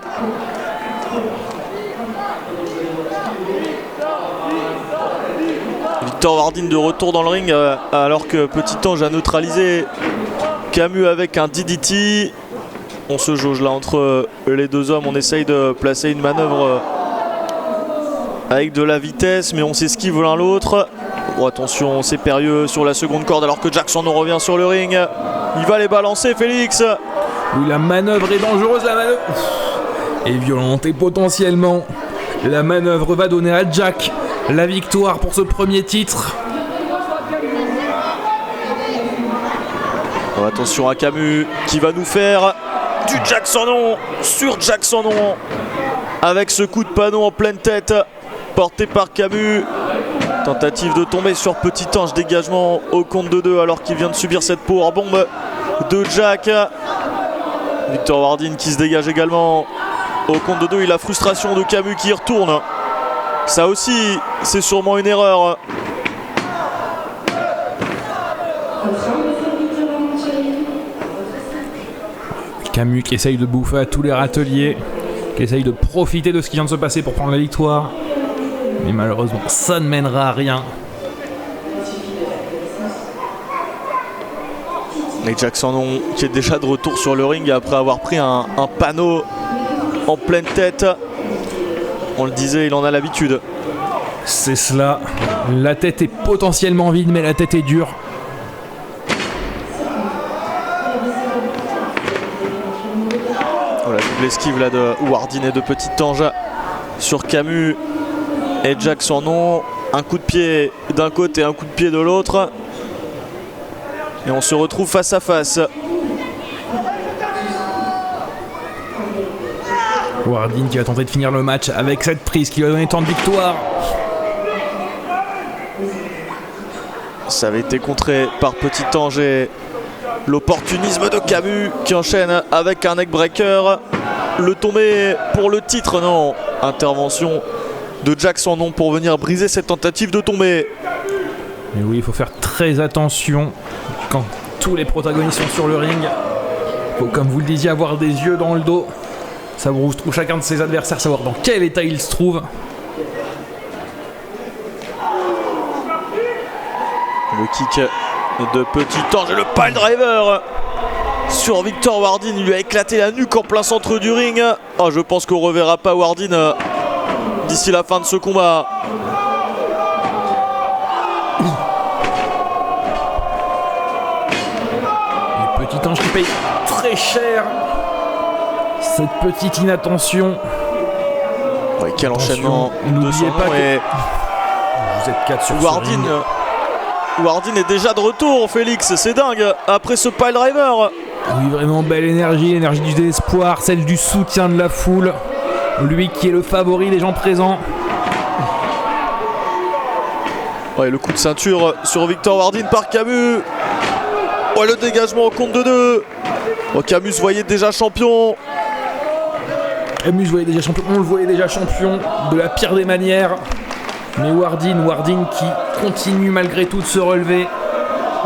Victor Wardin de retour dans le ring alors que Petit Ange a neutralisé Camus avec un DDT. On se jauge là entre les deux hommes, on essaye de placer une manœuvre avec de la vitesse, mais on s'esquive l'un l'autre. Oh, attention, c'est périlleux sur la seconde corde alors que Jackson on revient sur le ring. Il va les balancer, Félix. Oui, la manœuvre est dangereuse, la manœuvre est violente et potentiellement la manœuvre va donner à Jack la victoire pour ce premier titre. Oh, attention à Camus qui va nous faire du Jackson sur Jackson avec ce coup de panneau en pleine tête porté par Camus. Tentative de tomber sur Petit Ange, dégagement au compte de 2 alors qu'il vient de subir cette power bombe de Jack. Victor Wardin qui se dégage également au compte de 2 et la frustration de Camus qui y retourne. Ça aussi, c'est sûrement une erreur. Camus qui essaye de bouffer à tous les râteliers, qui essaye de profiter de ce qui vient de se passer pour prendre la victoire. Mais malheureusement, ça ne mènera à rien. Et Jackson qui est déjà de retour sur le ring après avoir pris un panneau en pleine tête. On le disait, il en a l'habitude. C'est cela. La tête est potentiellement vide, mais la tête est dure. Oh, la double esquive là de Wardin et de Petit Ange sur Camus et Jackson. Un coup de pied d'un côté, un coup de pied de l'autre. Et on se retrouve face à face. Wardin qui va tenter de finir le match avec cette prise qui lui a donné tant de victoire. Ça avait été contré par Petit Ange et l'opportunisme de Camus qui enchaîne avec un neckbreaker. Le tombé pour le titre, non. Intervention de Jackson pour venir briser cette tentative de tomber. Mais oui, il faut faire très attention quand tous les protagonistes sont sur le ring. Il faut, comme vous le disiez, avoir des yeux dans le dos. Ça vous trouve chacun de ses adversaires, savoir dans quel état il se trouve. Le kick de Petit Ange et le pile driver sur Victor Wardin. Il lui a éclaté la nuque en plein centre du ring. Oh, je pense qu'on ne reverra pas Wardin d'ici la fin de ce combat. Le Petit Ange qui paye très cher cette petite inattention. Ouais, quel enchaînement de son pas nom. Et vous êtes 4 sur Wardin est déjà de retour, Félix, c'est dingue, après ce pile driver. Oui, vraiment belle énergie, l'énergie du désespoir, celle du soutien de la foule. Lui qui est le favori des gens présents. Ouais, le coup de ceinture sur Victor Wardin par Camus. Ouais, le dégagement au compte de 2. Oh, Camus se voyait déjà champion. Camus voyait déjà champion, on le voyait déjà champion de la pire des manières. Mais Wardin qui continue malgré tout de se relever.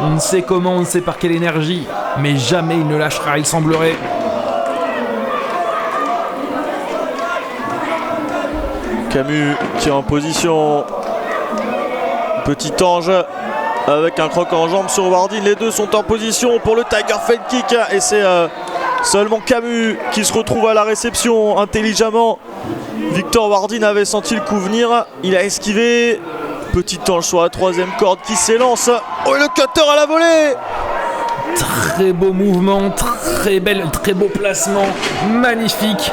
On ne sait comment, on ne sait par quelle énergie, mais jamais il ne lâchera, il semblerait. Camus qui est en position. Petit Ange avec un croc en jambe sur Wardin. Les deux sont en position pour le Tiger Fed Kick. Et c'est seulement Camus qui se retrouve à la réception intelligemment. Victor Wardin avait senti le coup venir. Il a esquivé. Petit Ange sur la troisième corde qui s'élance. Oh, et le cutter à la volée. Très beau mouvement, très beau placement, magnifique.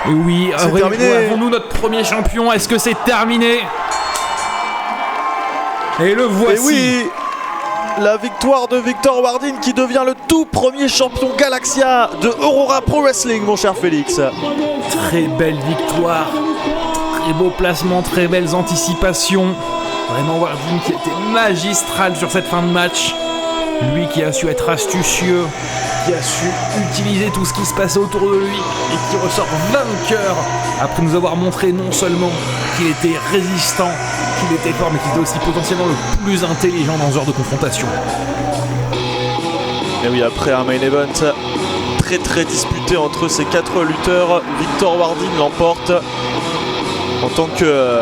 Et oui, avons-nous notre premier champion? Est-ce que c'est terminé? Et le voici. Et oui, la victoire de Victor Wardin qui devient le tout premier champion Galaxia de Aurora Pro Wrestling, mon cher Félix. Très belle victoire, très beau placement, très belles anticipations. Vraiment Wardin qui était magistral sur cette fin de match. Lui qui a su être astucieux, qui a su utiliser tout ce qui se passait autour de lui et qui ressort vainqueur après nous avoir montré non seulement qu'il était résistant, qu'il était fort, mais qu'il était aussi potentiellement le plus intelligent dans ce genre de confrontation. Et oui, après un main event très disputé entre ces 4 lutteurs, Victor Wardin l'emporte. En tant que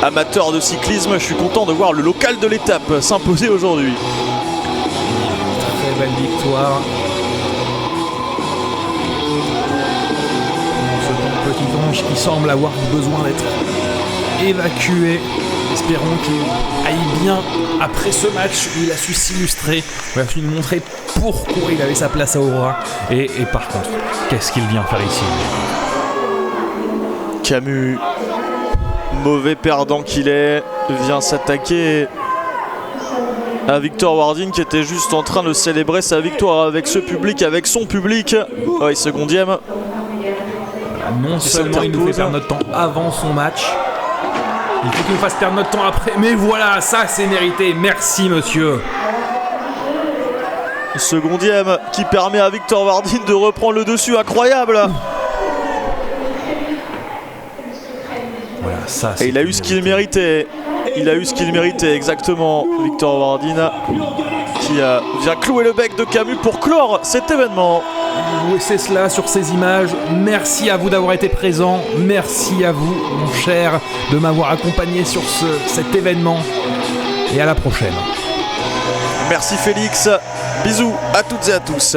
amateur de cyclisme, je suis content de voir le local de l'étape s'imposer aujourd'hui. Très belle victoire. Ce petit ange qui semble avoir besoin d'être évacué. Espérons qu'il aille bien après ce match où il a su s'illustrer, où il a su nous montrer pourquoi il avait sa place à Aurora. Et par contre, qu'est-ce qu'il vient faire ici? Camus, mauvais perdant qu'il est, vient s'attaquer à Victor Wardin qui était juste en train de célébrer sa victoire avec ce public, avec son public. Oh, et secondième. Non seulement il nous fait perdre notre temps avant son match, il faut qu'il nous fasse perdre notre temps après. Mais voilà, ça c'est mérité. Merci monsieur. Secondième qui permet à Victor Wardin de reprendre le dessus. Incroyable. Voilà, ça, et il a eu ce qu'il méritait. Il a eu ce qu'il méritait exactement, Victor Wardin, qui vient clouer le bec de Camus pour clore cet événement. Oui, c'est cela sur ces images. Merci à vous d'avoir été présents. Merci à vous, mon cher, de m'avoir accompagné sur cet événement. Et à la prochaine. Merci Félix. Bisous à toutes et à tous.